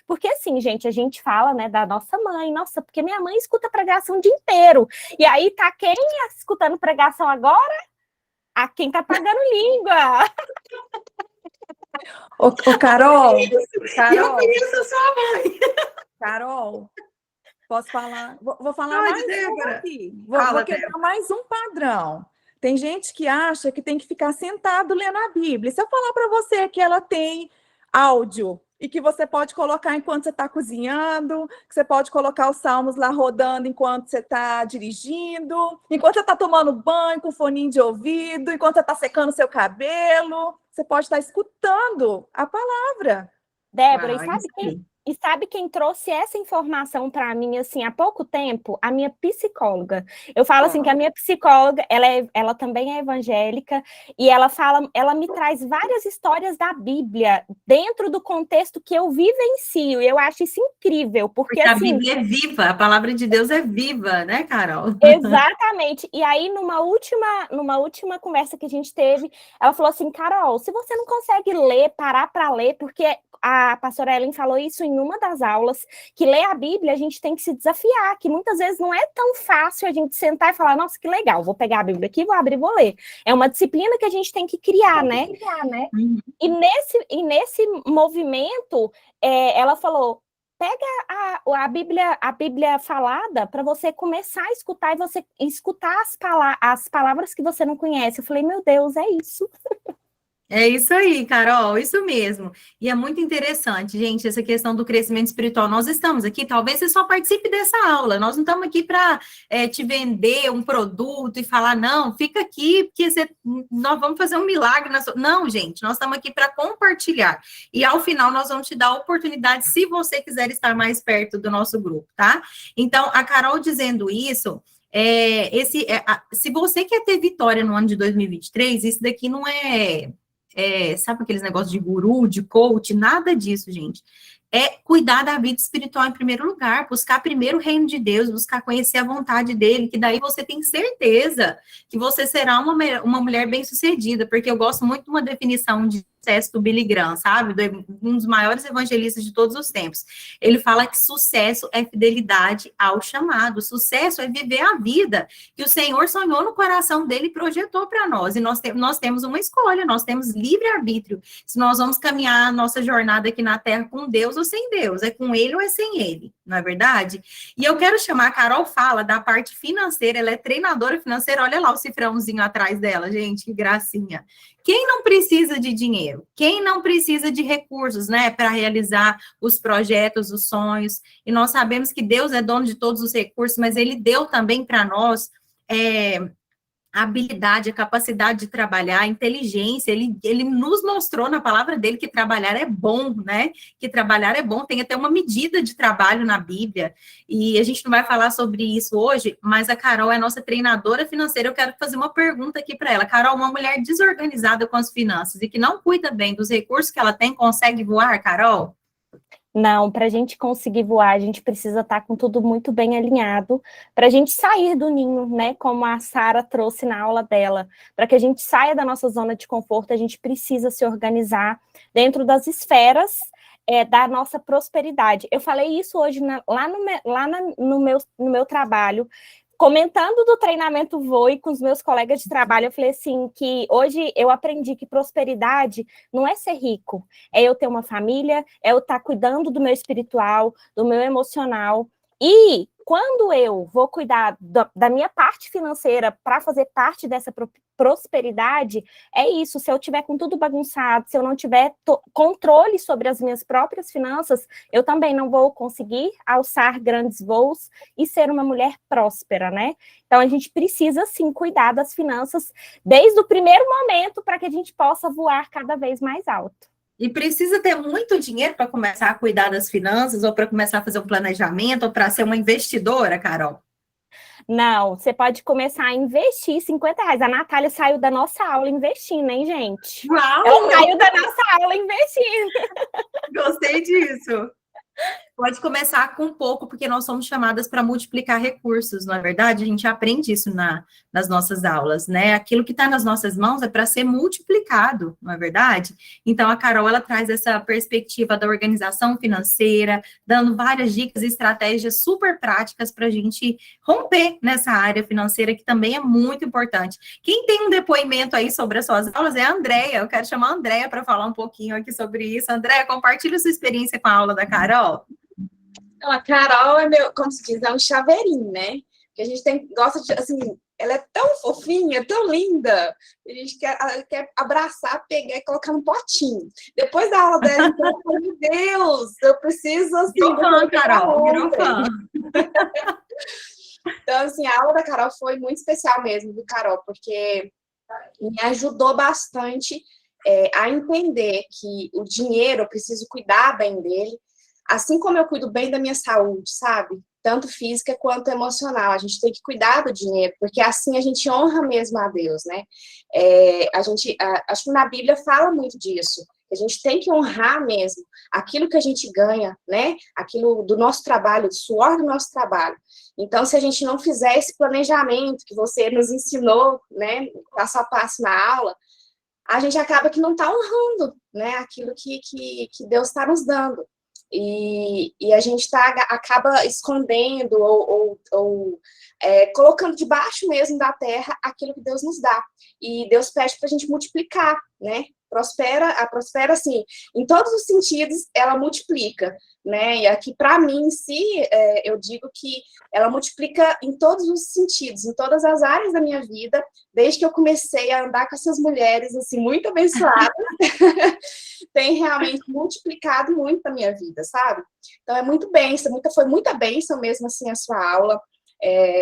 porque assim, gente, a gente fala, né, da nossa mãe, nossa, porque minha mãe escuta pregação o dia inteiro, e aí tá quem escutando pregação agora? A quem tá pagando língua. Ô, Carol, Eu conheço a sua mãe. Carol, posso falar? Vou falar Pode, mais Débora. um aqui. Fala, Vou quebrar mais um padrão. Tem gente que acha que tem que ficar sentado lendo a Bíblia. Se eu falar para você que ela tem áudio e que você pode colocar enquanto você está cozinhando, que você pode colocar os salmos lá rodando enquanto você está dirigindo, enquanto você está tomando banho com foninho de ouvido, enquanto você está secando seu cabelo, você pode estar escutando a palavra. Débora, Uau, e sabe quem trouxe essa informação para mim, assim, há pouco tempo? A minha psicóloga. Eu falo assim que a minha psicóloga, ela também é evangélica, e ela me traz várias histórias da Bíblia, dentro do contexto que eu vivencio, e eu acho isso incrível, porque a assim... Bíblia é viva, a palavra de Deus é viva, né, Carol? Exatamente. E aí, numa última conversa que a gente teve, ela falou assim, Carol, se você não consegue parar para ler, porque a pastora Ellen falou isso em uma das aulas, que ler a Bíblia a gente tem que se desafiar, que muitas vezes não é tão fácil a gente sentar e falar, nossa, que legal, vou pegar a Bíblia aqui, vou abrir e vou ler. É uma disciplina que a gente tem que criar, né? Uhum. E nesse movimento, ela falou, pega a Bíblia falada para você começar a escutar e você escutar as palavras que você não conhece. Eu falei, meu Deus, é isso. É isso aí, Carol, isso mesmo. E é muito interessante, gente, essa questão do crescimento espiritual. Nós estamos aqui, talvez você só participe dessa aula. Nós não estamos aqui para te vender um produto e falar, não, fica aqui, porque nós vamos fazer um milagre na sua. Não, gente, nós estamos aqui para compartilhar. E ao final, nós vamos te dar a oportunidade, se você quiser estar mais perto do nosso grupo, tá? Então, a Carol dizendo isso. Se você quer ter vitória no ano de 2023, isso daqui não sabe aqueles negócios de guru, de coach, nada disso, gente. É cuidar da vida espiritual em primeiro lugar, buscar primeiro o reino de Deus, buscar conhecer a vontade dele, que daí você tem certeza que você será uma mulher bem-sucedida, porque eu gosto muito de uma definição de sucesso do Billy Graham, sabe? Um dos maiores evangelistas de todos os tempos. Ele fala que sucesso é fidelidade ao chamado, sucesso é viver a vida que o Senhor sonhou no coração dele e projetou para nós, e nós temos uma escolha, nós temos livre-arbítrio, se nós vamos caminhar a nossa jornada aqui na Terra com Deus ou sem Deus, é com ele ou é sem ele, não é verdade? E eu quero chamar, a Carol fala da parte financeira, ela é treinadora financeira, olha lá o cifrãozinho atrás dela, gente, que gracinha. Quem não precisa de dinheiro? Quem não precisa de recursos, né, para realizar os projetos, os sonhos? E nós sabemos que Deus é dono de todos os recursos, mas ele deu também para nós a habilidade, a capacidade de trabalhar, a inteligência, ele nos mostrou na palavra dele que trabalhar é bom, né? Que trabalhar é bom, tem até uma medida de trabalho na Bíblia, e a gente não vai falar sobre isso hoje, mas a Carol é nossa treinadora financeira, eu quero fazer uma pergunta aqui para ela. Carol, uma mulher desorganizada com as finanças e que não cuida bem dos recursos que ela tem, consegue voar, Carol? Não, para a gente conseguir voar, a gente precisa estar com tudo muito bem alinhado, para a gente sair do ninho, né? Como a Sara trouxe na aula dela. Para que a gente saia da nossa zona de conforto, a gente precisa se organizar dentro das esferas da nossa prosperidade. Eu falei isso hoje no meu trabalho. Comentando do treinamento Voe com os meus colegas de trabalho, eu falei assim, que hoje eu aprendi que prosperidade não é ser rico, é eu ter uma família, é eu estar cuidando do meu espiritual, do meu emocional, e quando eu vou cuidar da minha parte financeira para fazer parte dessa prosperidade, é isso, se eu tiver com tudo bagunçado, se eu não tiver controle sobre as minhas próprias finanças, eu também não vou conseguir alçar grandes voos e ser uma mulher próspera, né? Então, a gente precisa, sim, cuidar das finanças desde o primeiro momento para que a gente possa voar cada vez mais alto. E precisa ter muito dinheiro para começar a cuidar das finanças, ou para começar a fazer um planejamento, ou para ser uma investidora, Carol? Não, você pode começar a investir R$50. A Natália saiu da nossa aula investindo, hein, gente? Uau! Ela saiu da nossa aula investindo. Gostei disso. Pode começar com pouco, porque nós somos chamadas para multiplicar recursos, não é verdade? A gente aprende isso nas nossas aulas, né? Aquilo que está nas nossas mãos é para ser multiplicado, não é verdade? Então, a Carol, ela traz essa perspectiva da organização financeira, dando várias dicas e estratégias super práticas para a gente romper nessa área financeira, que também é muito importante. Quem tem um depoimento aí sobre as suas aulas é a Andréia. Eu quero chamar a Andréia para falar um pouquinho aqui sobre isso. Andréia, compartilha sua experiência com a aula da Carol. Então, a Carol é como se diz, é um chaveirinho, né? Que a gente gosta de, assim, ela é tão fofinha, tão linda, a gente quer abraçar, pegar e colocar no potinho. Depois da aula dela, então, eu falei, meu Deus, eu preciso, assim... Virou fã, Carol, virou fã. Então, assim, a aula da Carol foi muito especial mesmo, viu, Carol? Porque me ajudou bastante a entender que o dinheiro, eu preciso cuidar bem dele, assim como eu cuido bem da minha saúde, sabe? Tanto física quanto emocional. A gente tem que cuidar do dinheiro, porque assim a gente honra mesmo a Deus, né? Acho que na Bíblia fala muito disso. A gente tem que honrar mesmo aquilo que a gente ganha, né? Aquilo do nosso trabalho, do suor do nosso trabalho. Então, se a gente não fizer esse planejamento que você nos ensinou, né? Passo a passo na aula, a gente acaba que não está honrando, né? Aquilo que Deus está nos dando. E a gente acaba escondendo ou colocando debaixo mesmo da terra aquilo que Deus nos dá. E Deus pede para a gente multiplicar, né? Prospera, assim, em todos os sentidos, ela multiplica, né? E aqui, para mim, em si, eu digo que ela multiplica em todos os sentidos, em todas as áreas da minha vida, desde que eu comecei a andar com essas mulheres, assim, muito abençoadas, tem realmente multiplicado muito a minha vida, sabe? Então, é muito bênção, foi muita bênção mesmo, assim, a sua aula.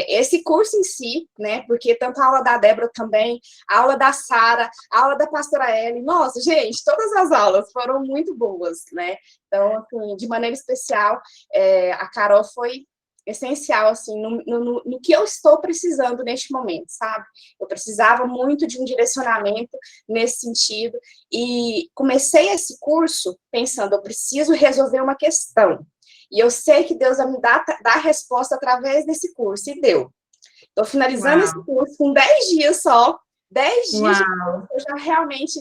Esse curso em si, né, porque tanto a aula da Débora também, a aula da Sara, a aula da pastora Ellen, nossa, gente, todas as aulas foram muito boas, né, então, assim, de maneira especial, a Carol foi essencial, assim, no que eu estou precisando neste momento, sabe, eu precisava muito de um direcionamento nesse sentido, e comecei esse curso pensando, eu preciso resolver uma questão, e eu sei que Deus vai me dar a resposta através desse curso, e deu. Estou finalizando esse curso com 10 dias só, 10 dias de curso, eu já realmente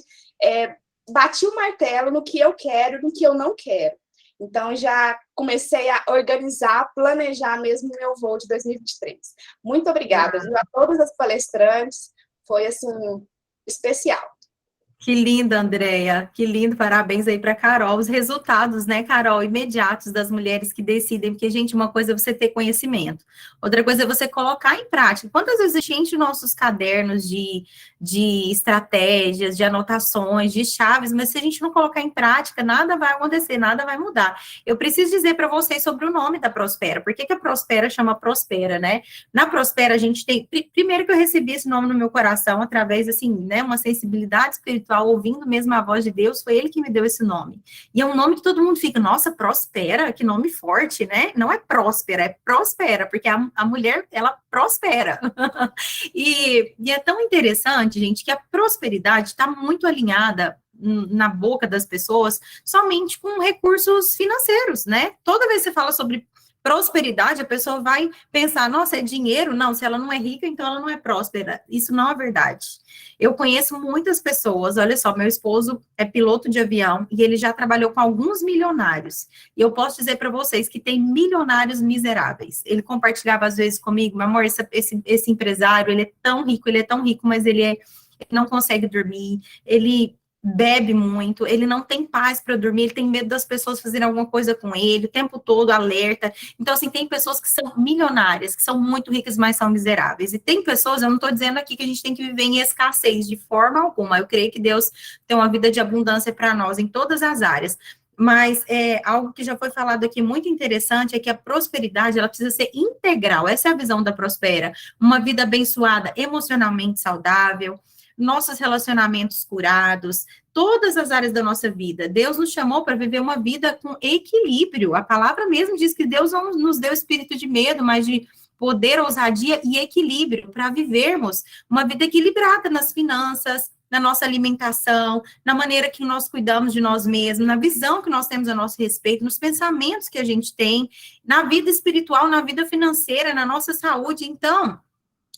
bati o martelo no que eu quero, no que eu não quero. Então, já comecei a organizar, planejar mesmo o meu voo de 2023. Muito obrigada, viu, a todas as palestrantes, foi, assim, especial. Que linda, Andréia, que lindo, parabéns aí para Carol, os resultados, né, Carol, imediatos das mulheres que decidem, porque, gente, uma coisa é você ter conhecimento, outra coisa é você colocar em prática. Quantas vezes a gente enche nossos cadernos de estratégias, de anotações, de chaves, mas se a gente não colocar em prática, nada vai acontecer, nada vai mudar. Eu preciso dizer para vocês sobre o nome da Prospera, por que a Prospera chama Prospera, né? Na Prospera a gente tem, primeiro que eu recebi esse nome no meu coração, através, assim, né, uma sensibilidade espiritual, ouvindo mesmo a voz de Deus, foi ele que me deu esse nome. E é um nome que todo mundo fica, nossa, Prospera, que nome forte, né? Não é próspera, é prospera, porque a mulher, ela prospera. E é tão interessante, gente, que a prosperidade está muito alinhada na boca das pessoas somente com recursos financeiros, né? Toda vez que você fala sobre prosperidade, a pessoa vai pensar, nossa, é dinheiro? Não, se ela não é rica, então ela não é próspera. Isso não é verdade. Eu conheço muitas pessoas, olha só, meu esposo é piloto de avião e ele já trabalhou com alguns milionários. E eu posso dizer para vocês que tem milionários miseráveis. Ele compartilhava às vezes comigo, meu amor, esse empresário, ele é tão rico, mas ele não consegue dormir, ele bebe muito, ele não tem paz para dormir, ele tem medo das pessoas fazerem alguma coisa com ele, o tempo todo alerta. Então, assim, tem pessoas que são milionárias, que são muito ricas, mas são miseráveis. E tem pessoas, eu não estou dizendo aqui que a gente tem que viver em escassez de forma alguma. Eu creio que Deus tem uma vida de abundância para nós em todas as áreas. Mas algo que já foi falado aqui muito interessante é que a prosperidade, ela precisa ser integral. Essa é a visão da Prospera. Uma vida abençoada, emocionalmente saudável, nossos relacionamentos curados, todas as áreas da nossa vida. Deus nos chamou para viver uma vida com equilíbrio. A palavra mesmo diz que Deus não nos deu espírito de medo, mas de poder, ousadia e equilíbrio, para vivermos uma vida equilibrada nas finanças, na nossa alimentação, na maneira que nós cuidamos de nós mesmos, na visão que nós temos a nosso respeito, nos pensamentos que a gente tem, na vida espiritual, na vida financeira, na nossa saúde. Então,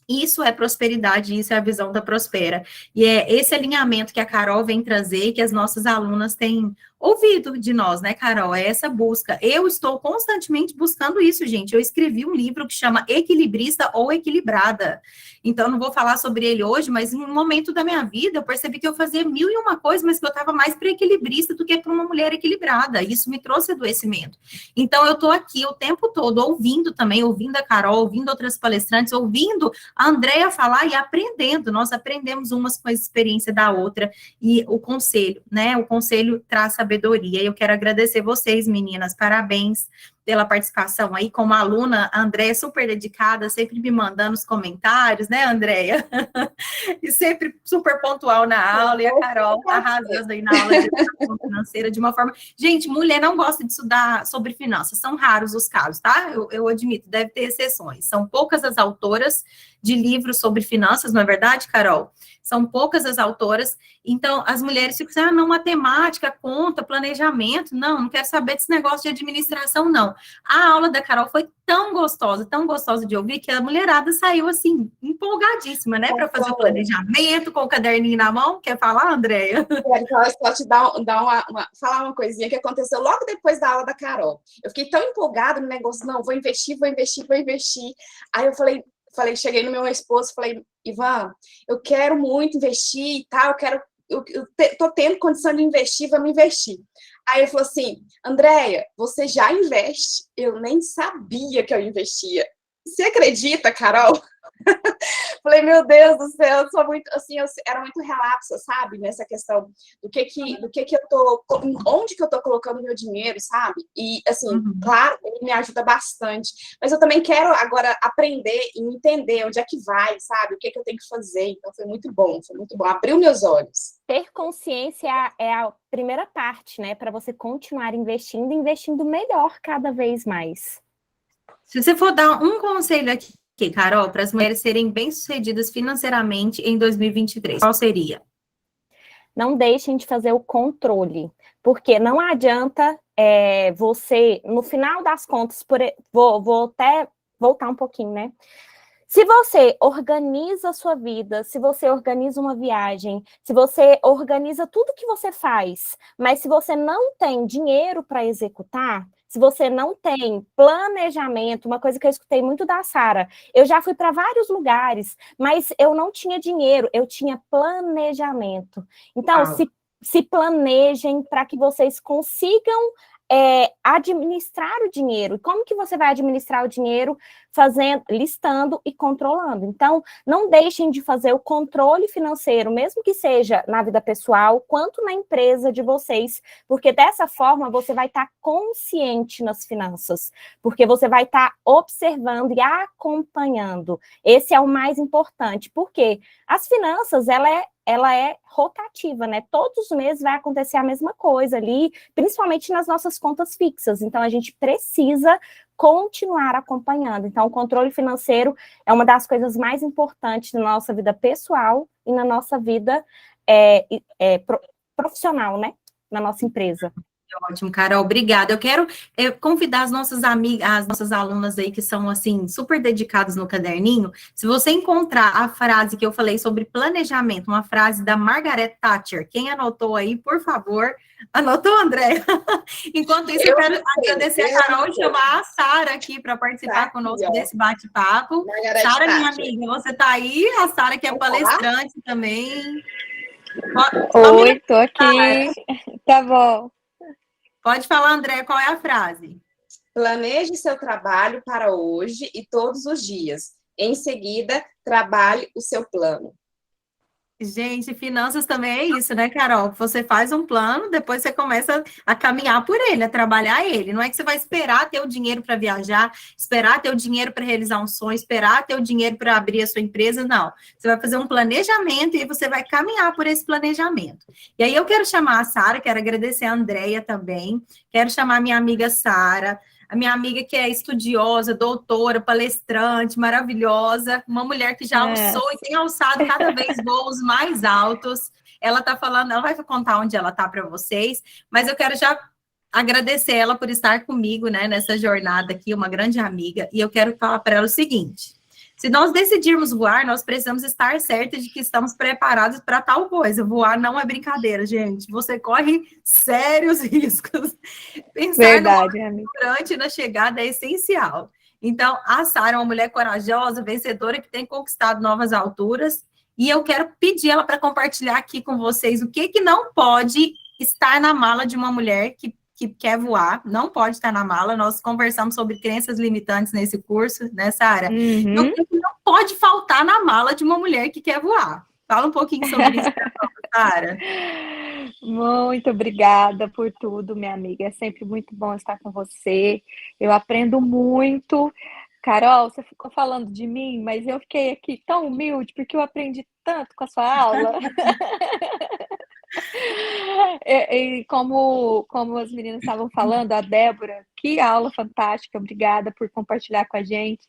isso é prosperidade, isso é a visão da Prospera. E é esse alinhamento que a Carol vem trazer, que as nossas alunas têm ouvido de nós, né, Carol? É essa busca. Eu estou constantemente buscando isso, gente. Eu escrevi um livro que chama Equilibrista ou Equilibrada. Então, não vou falar sobre ele hoje, mas em um momento da minha vida, eu percebi que eu fazia 1001 coisas, mas que eu estava mais para equilibrista do que para uma mulher equilibrada. Isso me trouxe adoecimento. Então, eu estou aqui o tempo todo ouvindo também, ouvindo a Carol, ouvindo outras palestrantes, ouvindo a Andréia falar e aprendendo. Nós aprendemos umas com a experiência da outra. E o conselho, né? O conselho traz sabedoria. Eu quero agradecer vocês, meninas. Parabéns pela participação aí como aluna. A Andréia é super dedicada, sempre me mandando os comentários, né, Andréia? E sempre super pontual na aula, e a Carol arrasando aí na aula de educação financeira de uma forma... Gente, mulher não gosta de estudar sobre finanças, são raros os casos, tá? Eu admito, deve ter exceções. São poucas as autoras de livros sobre finanças, não é verdade, Carol? São poucas as autoras, então as mulheres ficam assim, não, matemática, conta, planejamento, não quero saber desse negócio de administração, não. A aula da Carol foi tão gostosa de ouvir, que a mulherada saiu, assim, empolgadíssima, né, para fazer o planejamento, com o caderninho na mão. Quer falar, Andréia? Quero só te falar uma coisinha que aconteceu logo depois da aula da Carol. Eu fiquei tão empolgada no negócio, não, vou investir. Aí eu falei, cheguei no meu esposo e falei, Ivan, eu quero muito investir e tal, tô tendo condição de investir, vamos investir. Aí ele falou assim, Andréia, você já investe? Eu nem sabia que eu investia. Você acredita, Carol? Falei, meu Deus do céu, eu sou muito, assim, eu era muito relapsa, sabe? Nessa questão do que eu tô, onde que eu tô colocando meu dinheiro, sabe? E, assim, claro, ele me ajuda bastante, mas eu também quero agora aprender e entender onde é que vai, sabe? O que eu tenho que fazer. Então, foi muito bom, abriu meus olhos. Ter consciência é a primeira parte, né? Para você continuar investindo melhor cada vez mais. Se você for dar um conselho aqui, Carol, para as mulheres serem bem-sucedidas financeiramente em 2023, qual seria? Não deixem de fazer o controle, porque não adianta você, no final das contas, vou até voltar um pouquinho, né? Se você organiza a sua vida, se você organiza uma viagem, se você organiza tudo que você faz, mas se você não tem dinheiro para executar, se você não tem planejamento, uma coisa que eu escutei muito da Sara, eu já fui para vários lugares, mas eu não tinha dinheiro, eu tinha planejamento. Então, se planejem para que vocês consigam administrar o dinheiro. Como que você vai administrar o dinheiro? Listando e controlando. Então, não deixem de fazer o controle financeiro, mesmo que seja na vida pessoal, quanto na empresa de vocês, porque dessa forma você vai estar consciente nas finanças, porque você vai estar observando e acompanhando. Esse é o mais importante, porque as finanças, ela é rotativa, né? Todos os meses vai acontecer a mesma coisa ali, principalmente nas nossas contas fixas. Então, a gente precisa continuar acompanhando. Então, o controle financeiro é uma das coisas mais importantes na nossa vida pessoal e na nossa vida profissional, né? Na nossa empresa. Ótimo, Carol, obrigada. Eu quero convidar as nossas amigas, as nossas alunas aí que são, assim, super dedicadas no caderninho. Se você encontrar a frase que eu falei sobre planejamento, uma frase da Margaret Thatcher, quem anotou aí, por favor, anotou, André? Enquanto isso, eu quero agradecer a Carol e chamar a Sara aqui para participar conosco desse bate-papo. Sara, minha amiga, você está aí? A Sara que é palestrante também. Oi, tô aqui. Tá bom. Pode falar, André, qual é a frase? Planeje seu trabalho para hoje e todos os dias. Em seguida, trabalhe o seu plano. Gente, finanças também é isso, né, Carol? Você faz um plano, depois você começa a caminhar por ele, a trabalhar ele. Não é que você vai esperar ter o dinheiro para viajar, esperar ter o dinheiro para realizar um sonho, esperar ter o dinheiro para abrir a sua empresa, não. Você vai fazer um planejamento e você vai caminhar por esse planejamento. E aí eu quero chamar a Sara, quero agradecer a Andréia também, quero chamar a minha amiga Sara, a minha amiga que é estudiosa, doutora, palestrante, maravilhosa, uma mulher que já alçou e tem alçado cada vez voos mais altos. Ela está falando, ela vai contar onde ela está para vocês, mas eu quero já agradecer ela por estar comigo, né, nessa jornada aqui, uma grande amiga, e eu quero falar para ela o seguinte: se nós decidirmos voar, nós precisamos estar certos de que estamos preparados para tal coisa. Voar não é brincadeira, gente. Você corre sérios riscos. Pensar durante na chegada é essencial. Então, a Sara é uma mulher corajosa, vencedora, que tem conquistado novas alturas. E eu quero pedir ela para compartilhar aqui com vocês o que não pode estar na mala de uma mulher que quer voar, não pode estar na mala. Nós conversamos sobre crenças limitantes nesse curso, né, Sara? Então, o que não pode faltar na mala de uma mulher que quer voar? Fala um pouquinho sobre isso, Sara. Muito obrigada por tudo, minha amiga. É sempre muito bom estar com você. Eu aprendo muito. Carol, você ficou falando de mim, mas eu fiquei aqui tão humilde porque eu aprendi tanto com a sua aula. E como as meninas estavam falando, a Débora, que aula fantástica, obrigada por compartilhar com a gente.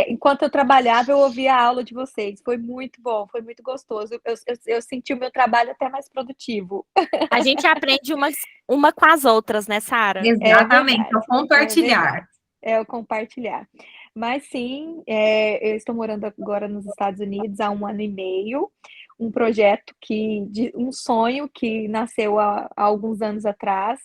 Enquanto eu trabalhava, eu ouvia a aula de vocês, foi muito bom, foi muito gostoso. Eu senti o meu trabalho até mais produtivo. A gente aprende uma com as outras, né, Sara? Exatamente, é o compartilhar. É o compartilhar. Mas sim, eu estou morando agora nos Estados Unidos há 1 ano e meio. Um projeto um sonho que nasceu há alguns anos atrás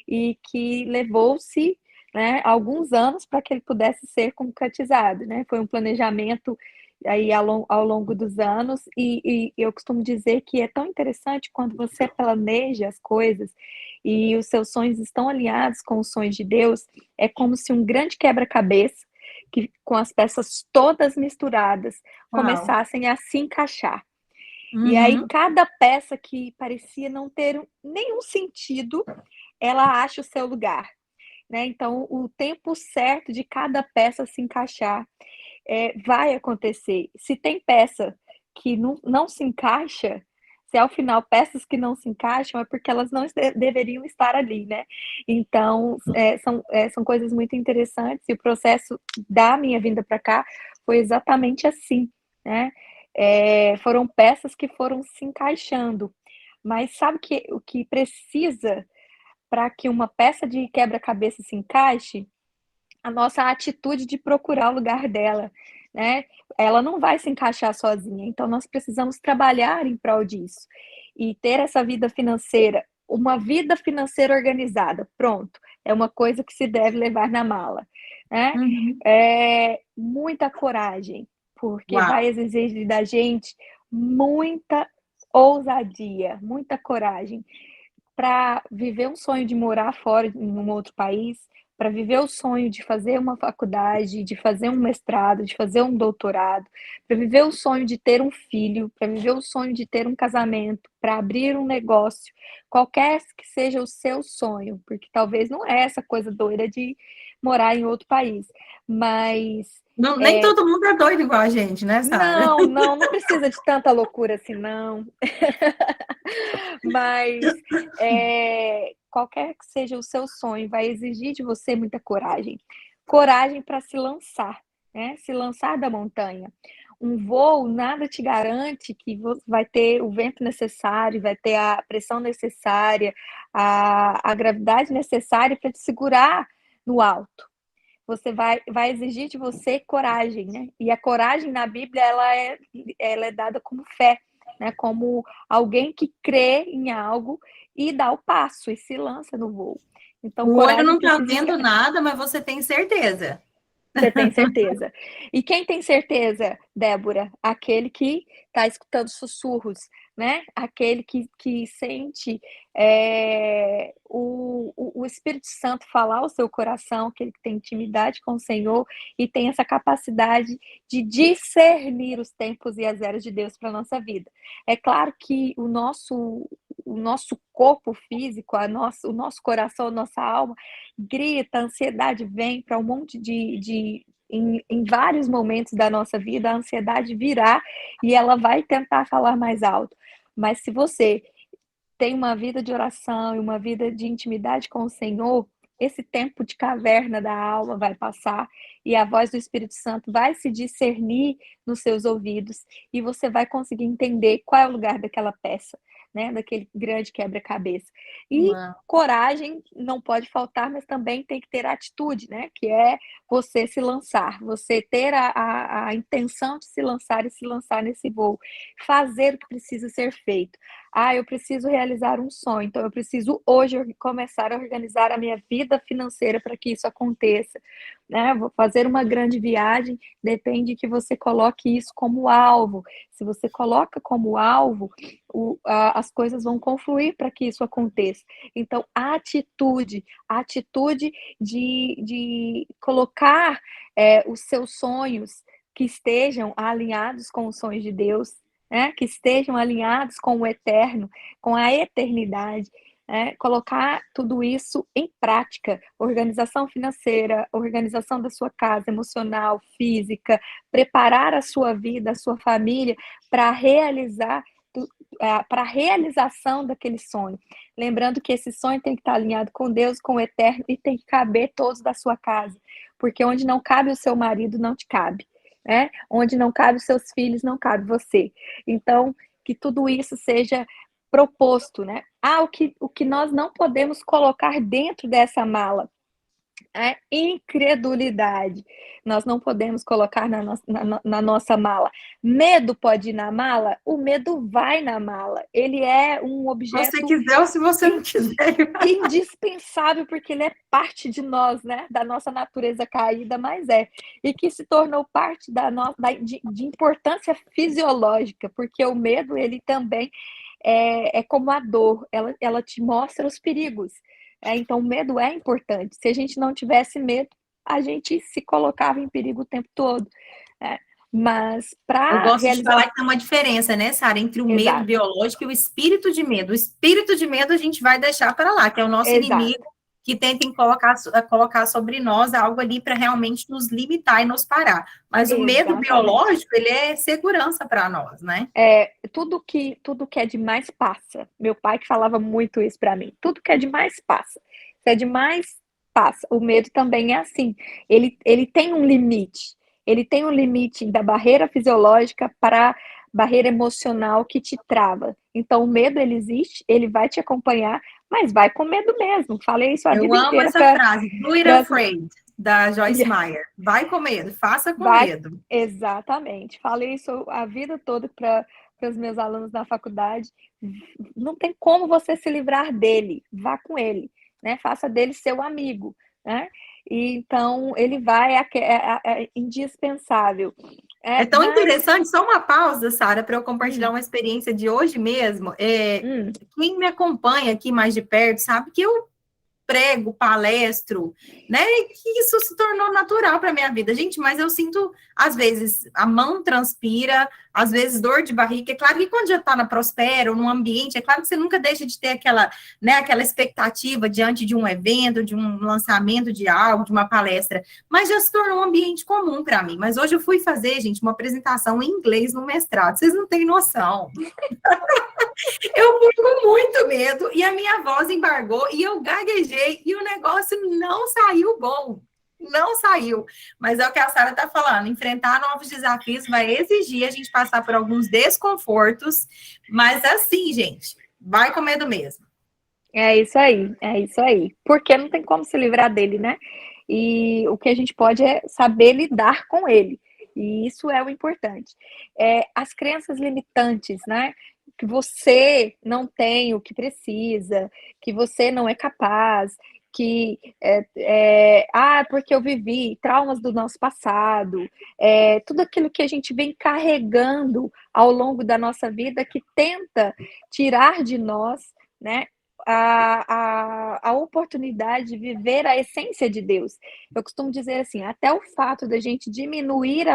e que levou-se né, alguns anos para que ele pudesse ser concretizado, né? Foi um planejamento aí ao longo dos anos, e eu costumo dizer que é tão interessante quando você planeja as coisas e os seus sonhos estão alinhados com os sonhos de Deus, é como se um grande quebra-cabeça, que com as peças todas misturadas, Uau. começassem a se encaixar. E aí, Uhum. cada peça que parecia não ter nenhum sentido, ela acha o seu lugar, né? Então, o tempo certo de cada peça se encaixar vai acontecer. Se tem peça que não se encaixa, se ao final peças que não se encaixam, é porque elas não deveriam estar ali, né? Então, são coisas muito interessantes, e o processo da minha vinda para cá foi exatamente assim, né? Foram peças que foram se encaixando. Mas sabe o que precisa para que uma peça de quebra-cabeça se encaixe? A nossa atitude de procurar o lugar dela, né? Ela não vai se encaixar sozinha, então nós precisamos trabalhar em prol disso. E ter essa vida financeira, uma vida financeira organizada, pronto, é uma coisa que se deve levar na mala, né? Uhum. Muita coragem, porque Uau. vai exigir da gente muita ousadia, muita coragem para viver um sonho de morar fora em um outro país, para viver o sonho de fazer uma faculdade, de fazer um mestrado, de fazer um doutorado, para viver o sonho de ter um filho, para viver o sonho de ter um casamento, para abrir um negócio, qualquer que seja o seu sonho, porque talvez não é essa coisa doida de morar em outro país, mas Não, nem todo mundo é doido igual a gente, né, Sara? não precisa de tanta loucura assim, não. Mas qualquer que seja o seu sonho, vai exigir de você muita coragem. Coragem para se lançar, né? Se lançar da montanha. Um voo nada te garante que vai ter o vento necessário, vai ter a pressão necessária, a gravidade necessária para te segurar no alto. Você vai exigir de você coragem, né? E a coragem na Bíblia ela é dada como fé, né? Como alguém que crê em algo e dá o passo e se lança no voo. Então, O olho coragem não está precisa vendo nada, mas você tem certeza. Você tem certeza. E quem tem certeza, Débora? Aquele que está escutando sussurros, né? Aquele que sente o Espírito Santo falar ao seu coração, aquele que tem intimidade com o Senhor e tem essa capacidade de discernir os tempos e as eras de Deus para a nossa vida. É claro que o nosso corpo físico, o nosso coração, a nossa alma, grita, a ansiedade vem para um monte em vários momentos da nossa vida, a ansiedade virá e ela vai tentar falar mais alto. Mas se você tem uma vida de oração e uma vida de intimidade com o Senhor, esse tempo de caverna da alma vai passar e a voz do Espírito Santo vai se discernir nos seus ouvidos e você vai conseguir entender qual é o lugar daquela peça, né, daquele grande quebra-cabeça. E coragem não pode faltar, mas também tem que ter atitude, né, que é você se lançar, você ter a intenção de se lançar e se lançar nesse voo, fazer o que precisa ser feito. Eu preciso realizar um sonho, então eu preciso hoje começar a organizar a minha vida financeira para que isso aconteça, né? Vou fazer uma grande viagem, depende que você coloque isso como alvo. Se você coloca como alvo, as coisas vão confluir para que isso aconteça. Então, a atitude de colocar os seus sonhos que estejam alinhados com os sonhos de Deus, né, que estejam alinhados com o eterno, com a eternidade, né, colocar tudo isso em prática, organização financeira, organização da sua casa, emocional, física, preparar a sua vida, a sua família para a realização daquele sonho. Lembrando que esse sonho tem que estar alinhado com Deus, com o eterno, e tem que caber todos da sua casa, porque onde não cabe o seu marido, não te cabe. Né? Onde não cabe os seus filhos, não cabe você. Então, que tudo isso seja proposto, né? O que nós não podemos colocar dentro dessa mala É incredulidade. Nós não podemos colocar na nossa mala. Medo pode ir na mala? O medo vai na mala. Ele é um Se objeto você quiser ou se você não quiser. indispensável, porque ele é parte de nós, né? Da nossa natureza caída, mas e que se tornou parte de importância fisiológica, porque o medo, ele também é como a dor, ela te mostra os perigos. Então, o medo é importante. Se a gente não tivesse medo, a gente se colocava em perigo o tempo todo. Né? Mas Eu para gosto de realizar. falar que tem uma diferença, né, Sara, entre o medo Exato. biológico e o espírito de medo. O espírito de medo a gente vai deixar para lá, que é o nosso Exato. inimigo, que tenta colocar sobre nós algo ali para realmente nos limitar e nos parar. Mas o medo Exatamente. biológico, ele é segurança para nós, né? Tudo que é demais passa. Meu pai que falava muito isso para mim. Tudo que é demais passa. Se é demais, passa. O medo também é assim. Ele tem um limite. Ele tem um limite da barreira fisiológica para a barreira emocional que te trava. Então, o medo, ele existe, ele vai te acompanhar, mas vai com medo mesmo. Falei isso a vida Eu amo inteira. essa frase, do it afraid, da Joyce Meyer. Vai com medo, faça com medo. Exatamente. Falei isso a vida toda para os meus alunos na faculdade. Não tem como você se livrar dele, vá com ele, né? Faça dele seu amigo, né? E então ele vai, é indispensável. É tão interessante, só uma pausa, Sara, para eu compartilhar uma experiência de hoje mesmo. Quem me acompanha aqui mais de perto sabe que eu prego, palestro, né? E que isso se tornou natural para minha vida. Gente, mas eu sinto, às vezes, a mão transpira, às vezes dor de barriga. É claro que quando já está na Prospera ou num ambiente, é claro que você nunca deixa de ter aquela, né, aquela expectativa diante de um evento, de um lançamento de algo, de uma palestra, mas já se tornou um ambiente comum para mim. Mas hoje eu fui fazer, gente, uma apresentação em inglês no mestrado. Vocês não têm noção. Eu fui com muito medo e a minha voz embargou e eu gaguejei e o negócio não saiu bom. Não saiu. Mas é o que a Sara está falando, enfrentar novos desafios vai exigir a gente passar por alguns desconfortos, mas assim, gente, vai com medo mesmo. É isso aí. Porque não tem como se livrar dele, né? E o que a gente pode é saber lidar com ele. E isso é o importante. As crenças limitantes, né? Que você não tem o que precisa, que você não é capaz, que porque eu vivi traumas do nosso passado, tudo aquilo que a gente vem carregando ao longo da nossa vida que tenta tirar de nós, né, a oportunidade de viver a essência de Deus. Eu costumo dizer assim, até o fato da gente diminuir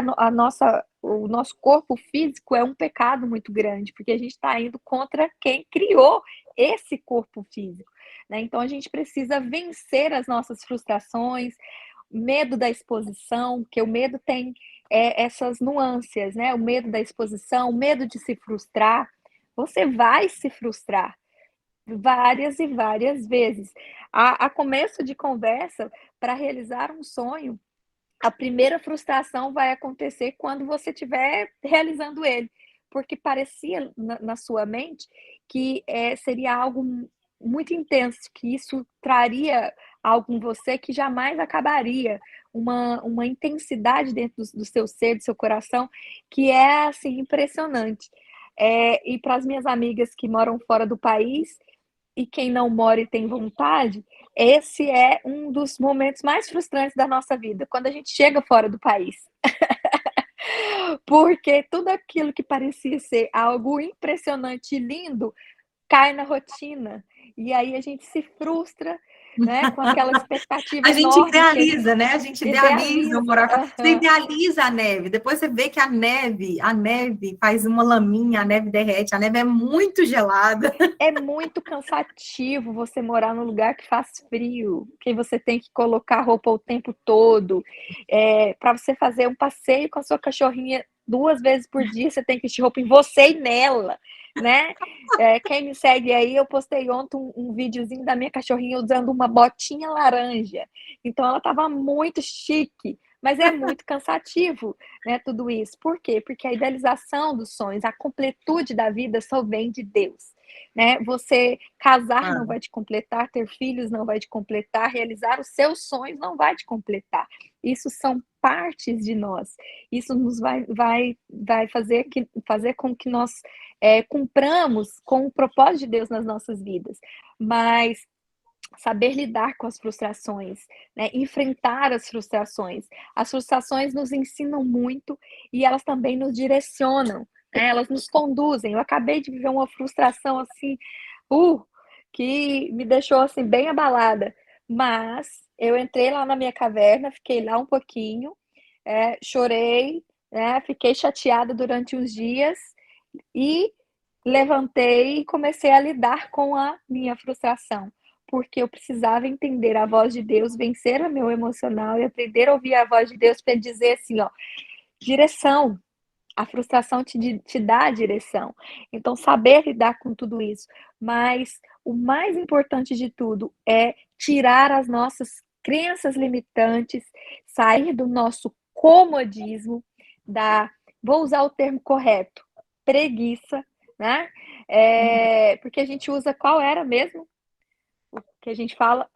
o nosso corpo físico é um pecado muito grande, porque a gente está indo contra quem criou esse corpo físico. Né? Então, a gente precisa vencer as nossas frustrações, medo da exposição, porque o medo tem essas nuances, né? O medo da exposição, o medo de se frustrar. Você vai se frustrar várias e várias vezes. A começo de conversa, para realizar um sonho, a primeira frustração vai acontecer quando você estiver realizando ele, porque parecia na sua mente que seria algo muito intenso, que isso traria algo em você que jamais acabaria, uma intensidade dentro do seu ser, do seu coração, que é assim impressionante. E para as minhas amigas que moram fora do país, e quem não mora e tem vontade, esse é um dos momentos mais frustrantes da nossa vida, quando a gente chega fora do país. Porque tudo aquilo que parecia ser algo impressionante e lindo cai na rotina. E aí a gente se frustra, né, com aquela expectativa a gente enorme. Idealiza, né? A gente idealiza morar. Você idealiza a neve. Depois você vê que a neve faz uma laminha, a neve derrete, a neve é muito gelada. É muito cansativo você morar num lugar que faz frio, que você tem que colocar roupa o tempo todo. Para você fazer um passeio com a sua cachorrinha 2 vezes por dia, você tem que vestir roupa em você e nela, né? Quem me segue aí, eu postei ontem um videozinho da minha cachorrinha usando uma botinha laranja. Então ela estava muito chique, mas é muito cansativo, né, tudo isso. Por quê? Porque a idealização dos sonhos, a completude da vida só vem de Deus. né? Você casar não vai te completar, ter filhos não vai te completar, realizar os seus sonhos não vai te completar. Isso são partes de nós. Isso nos vai fazer com que nós cumpramos com o propósito de Deus nas nossas vidas. Mas saber lidar com as frustrações, né? Enfrentar as frustrações. As frustrações nos ensinam muito e elas também nos direcionam, né? Elas nos conduzem. Eu acabei de viver uma frustração assim, que me deixou assim bem abalada, mas eu entrei lá na minha caverna, fiquei lá um pouquinho, chorei, né? Fiquei chateada durante uns dias e levantei e comecei a lidar com a minha frustração, porque eu precisava entender a voz de Deus, vencer o meu emocional e aprender a ouvir a voz de Deus para dizer assim, ó, direção. A frustração te dá a direção. Então, saber lidar com tudo isso. Mas o mais importante de tudo é tirar as nossas crenças limitantes, sair do nosso comodismo, vou usar o termo correto, preguiça, né? Porque a gente usa, qual era mesmo? O que a gente fala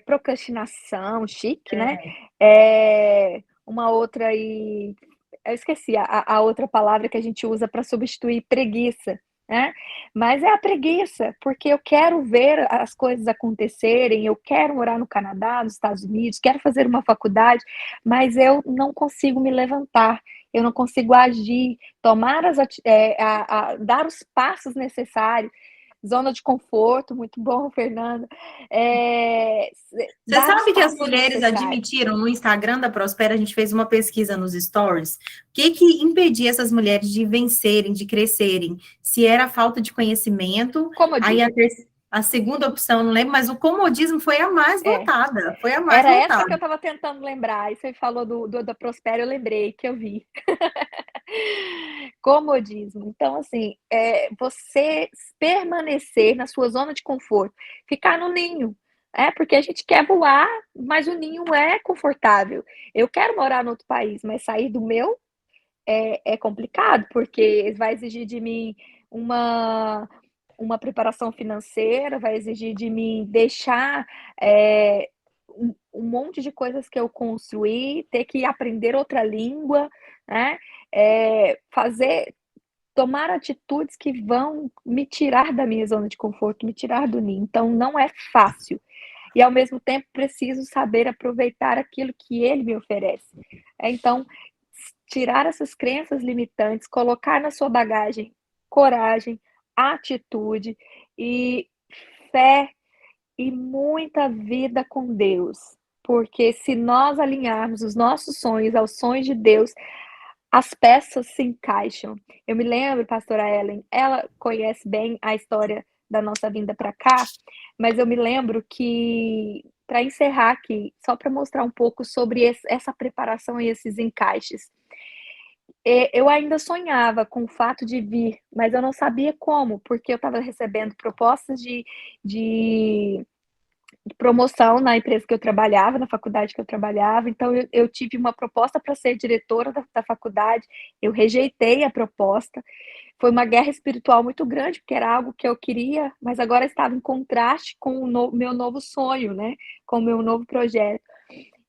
procrastinação, chique, né? Uma outra aí, eu esqueci a outra palavra que a gente usa para substituir preguiça, né? Mas é a preguiça, porque eu quero ver as coisas acontecerem, eu quero morar no Canadá, nos Estados Unidos, quero fazer uma faculdade, mas eu não consigo me levantar, eu não consigo agir, tomar dar os passos necessários. Zona de conforto, muito bom, Fernanda. Você sabe que as mulheres admitiram no Instagram da Prospera, a gente fez uma pesquisa nos stories, o que impedia essas mulheres de vencerem, de crescerem? Se era a falta de conhecimento, aí a segunda opção, não lembro, mas o comodismo foi a mais votada, foi a mais votada. Essa que eu estava tentando lembrar, e você falou da Prospera, eu lembrei que eu vi. Comodismo. Então, assim, você permanecer na sua zona de conforto, ficar no ninho, porque a gente quer voar, mas o ninho é confortável. Eu quero morar em outro país, mas sair do meu é complicado, porque vai exigir de mim uma preparação financeira, vai exigir de mim deixar um monte de coisas que eu construí, ter que aprender outra língua, né? Tomar atitudes que vão me tirar da minha zona de conforto, me tirar do ninho. Então, não é fácil. E, ao mesmo tempo, preciso saber aproveitar aquilo que ele me oferece. Então, tirar essas crenças limitantes, colocar na sua bagagem coragem, atitude e fé e muita vida com Deus. Porque se nós alinharmos os nossos sonhos aos sonhos de Deus, as peças se encaixam. Eu me lembro, pastora Ellen, ela conhece bem a história da nossa vinda para cá, mas eu me lembro que, para encerrar aqui, só para mostrar um pouco sobre essa preparação e esses encaixes, eu ainda sonhava com o fato de vir, mas eu não sabia como, porque eu estava recebendo propostas de promoção na empresa que eu trabalhava, na faculdade que eu trabalhava. Então, eu tive uma proposta para ser diretora da faculdade, eu rejeitei a proposta. Foi uma guerra espiritual muito grande, porque era algo que eu queria, mas agora estava em contraste com o meu novo sonho, né? Com o meu novo projeto.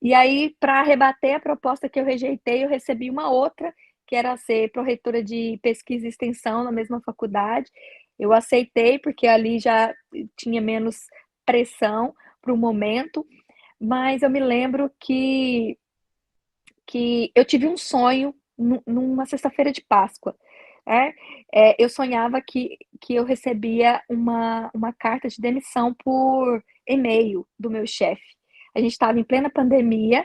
E aí, para rebater a proposta que eu rejeitei, eu recebi uma outra, que era ser pró-reitora de pesquisa e extensão na mesma faculdade. Eu aceitei, porque ali já tinha menos pressão para o momento, mas eu me lembro que eu tive um sonho numa sexta-feira de Páscoa. Eu sonhava que eu recebia uma carta de demissão por e-mail do meu chefe. A gente estava em plena pandemia,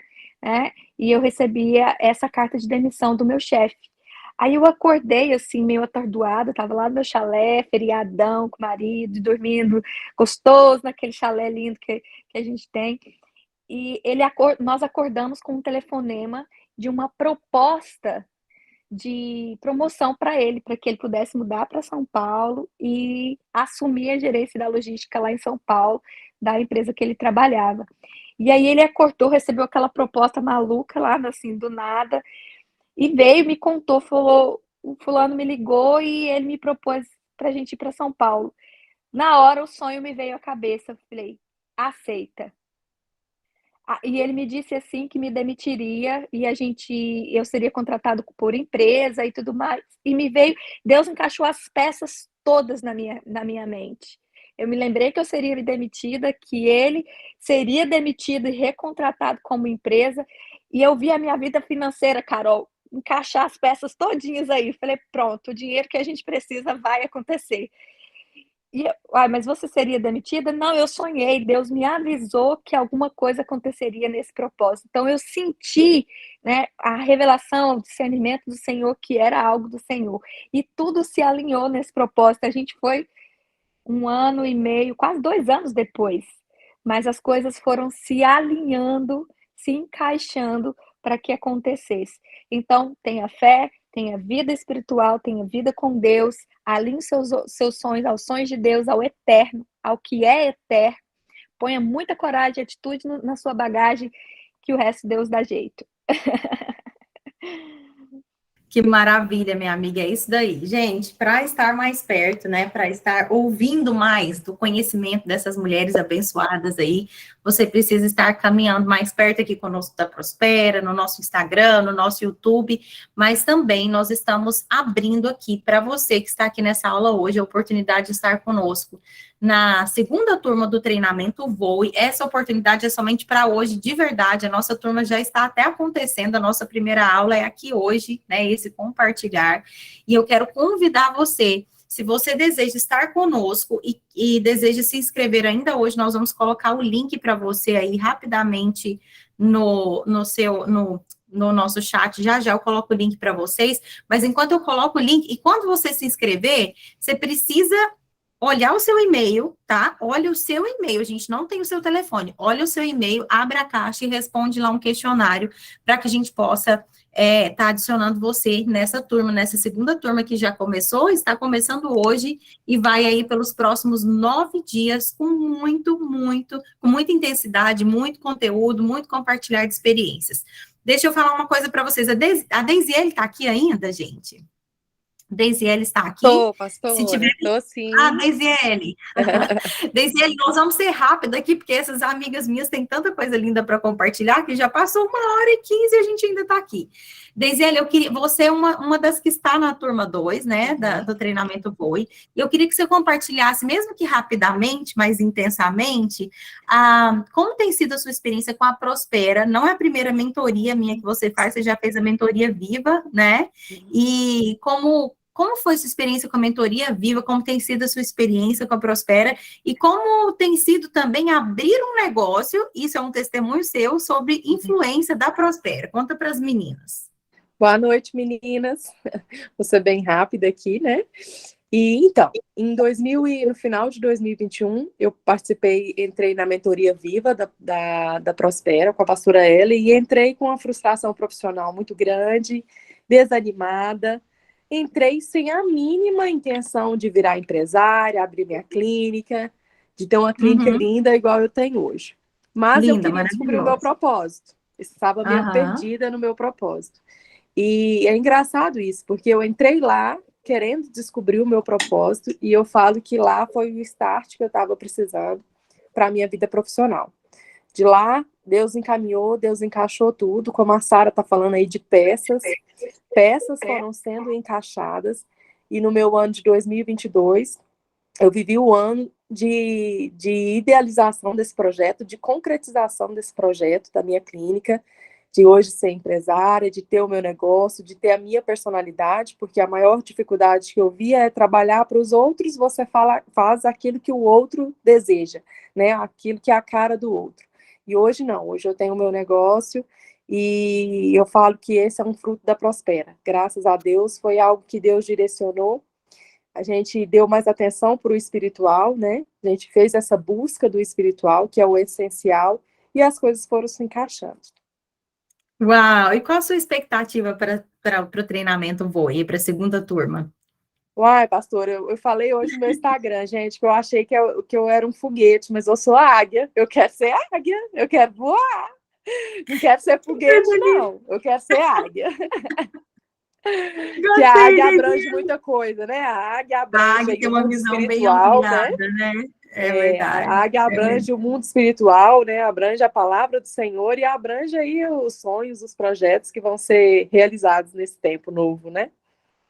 e eu recebia essa carta de demissão do meu chefe. Aí eu acordei, assim, meio atordoada, estava lá no meu chalé, feriadão, com o marido, dormindo gostoso naquele chalé lindo que a gente tem. E nós acordamos com um telefonema de uma proposta de promoção para ele, para que ele pudesse mudar para São Paulo e assumir a gerência da logística lá em São Paulo, da empresa que ele trabalhava. E aí ele acordou, recebeu aquela proposta maluca lá, assim, do nada, e veio, me contou, falou, o fulano me ligou e ele me propôs para a gente ir para São Paulo. Na hora o sonho me veio à cabeça, eu falei, aceita. E ele me disse assim que me demitiria e eu seria contratado por empresa e tudo mais. E Deus encaixou as peças todas na minha mente. Eu me lembrei que eu seria demitida, que ele seria demitido e recontratado como empresa. E eu vi a minha vida financeira, Carol, encaixar as peças todinhas aí. Falei, pronto, o dinheiro que a gente precisa vai acontecer. Mas você seria demitida? Não, eu sonhei, Deus me avisou que alguma coisa aconteceria nesse propósito. Então eu senti, né, a revelação, o discernimento do Senhor, que era algo do Senhor. E tudo se alinhou nesse propósito. A gente foi 1 ano e meio, quase 2 anos depois. Mas as coisas foram se alinhando, se encaixando para que acontecesse. Então, tenha fé, tenha vida espiritual, tenha vida com Deus, alinhe seus sonhos aos sonhos de Deus, ao eterno, ao que é eterno. Ponha muita coragem e atitude na sua bagagem, que o resto Deus dá jeito. Que maravilha, minha amiga, é isso daí. Gente, para estar mais perto, né, para estar ouvindo mais do conhecimento dessas mulheres abençoadas aí, você precisa estar caminhando mais perto aqui conosco da Prospera, no nosso Instagram, no nosso YouTube, mas também nós estamos abrindo aqui para você que está aqui nessa aula hoje, a oportunidade de estar conosco na segunda turma do treinamento Voe. Essa oportunidade é somente para hoje, de verdade, a nossa turma já está até acontecendo, a nossa primeira aula é aqui hoje, né, esse compartilhar, e eu quero convidar você, se você deseja estar conosco e deseja se inscrever ainda hoje, nós vamos colocar o link para você aí rapidamente no nosso chat, já eu coloco o link para vocês, mas enquanto eu coloco o link, e quando você se inscrever, você precisa olhar o seu e-mail, tá? Olha o seu e-mail, a gente não tem o seu telefone. Olha o seu e-mail, abre a caixa e responde lá um questionário para que a gente possa tá adicionando você nessa turma, nessa segunda turma que já começou, está começando hoje e vai aí pelos próximos 9 dias com com muita intensidade, muito conteúdo, muito compartilhar de experiências. Deixa eu falar uma coisa para vocês. A Deisiele está aqui ainda, gente? Deisiele está aqui? Tô, pastora, se tiver... tô sim. Ah, Deisiele. Deisiele, nós vamos ser rápido aqui, porque essas amigas minhas têm tanta coisa linda para compartilhar, que já passou 1h15 e a gente ainda está aqui. Deisiele, você é uma das que está na turma 2, né, do treinamento Voe, e eu queria que você compartilhasse, mesmo que rapidamente, mas intensamente, como tem sido a sua experiência com a Prospera. Não é a primeira mentoria minha que você faz, você já fez a mentoria Viva, né, e como foi sua experiência com a mentoria Viva, como tem sido a sua experiência com a Prospera, e como tem sido também abrir um negócio, isso é um testemunho seu, sobre influência da Prospera. Conta para as meninas. Boa noite, meninas. Vou ser bem rápida aqui, né? E então, no final de 2021, eu entrei na mentoria Viva da Prospera, com a pastora Ellen, e entrei com uma frustração profissional muito grande, desanimada. Entrei sem a mínima intenção de virar empresária, abrir minha clínica, de ter uma clínica linda igual eu tenho hoje. Mas eu queria descobrir o meu propósito. Estava meio perdida no meu propósito. E é engraçado isso, porque eu entrei lá querendo descobrir o meu propósito, e eu falo que lá foi o start que eu estava precisando para a minha vida profissional. De lá, Deus encaminhou, Deus encaixou tudo, como a Sara está falando aí de peças foram sendo encaixadas, e no meu ano de 2022, eu vivi o ano de idealização desse projeto, de concretização desse projeto da minha clínica, de hoje ser empresária, de ter o meu negócio, de ter a minha personalidade, porque a maior dificuldade que eu via é trabalhar para os outros, você faz aquilo que o outro deseja, né? Aquilo que é a cara do outro. E hoje não, hoje eu tenho o meu negócio, e eu falo que esse é um fruto da Prospera. Graças a Deus, foi algo que Deus direcionou. A gente deu mais atenção para o espiritual, né? A gente fez essa busca do espiritual, que é o essencial, e as coisas foram se encaixando. Uau! E qual a sua expectativa para o treinamento Voe, para a segunda turma? Uai, pastor, eu falei hoje no meu Instagram, gente, que eu achei que eu era um foguete, mas eu sou águia. Eu quero ser águia, eu quero voar. Não quero ser foguete, não. Eu quero ser águia. Que a Gostei, águia gente. abrange muita coisa, né? A águia A abrange águia aí tem o uma mundo visão bem espiritual, né? ampliada, né? É A verdade. águia abrange o mundo espiritual, né? Abrange a palavra do Senhor e abrange aí os sonhos, os projetos que vão ser realizados nesse tempo novo, né?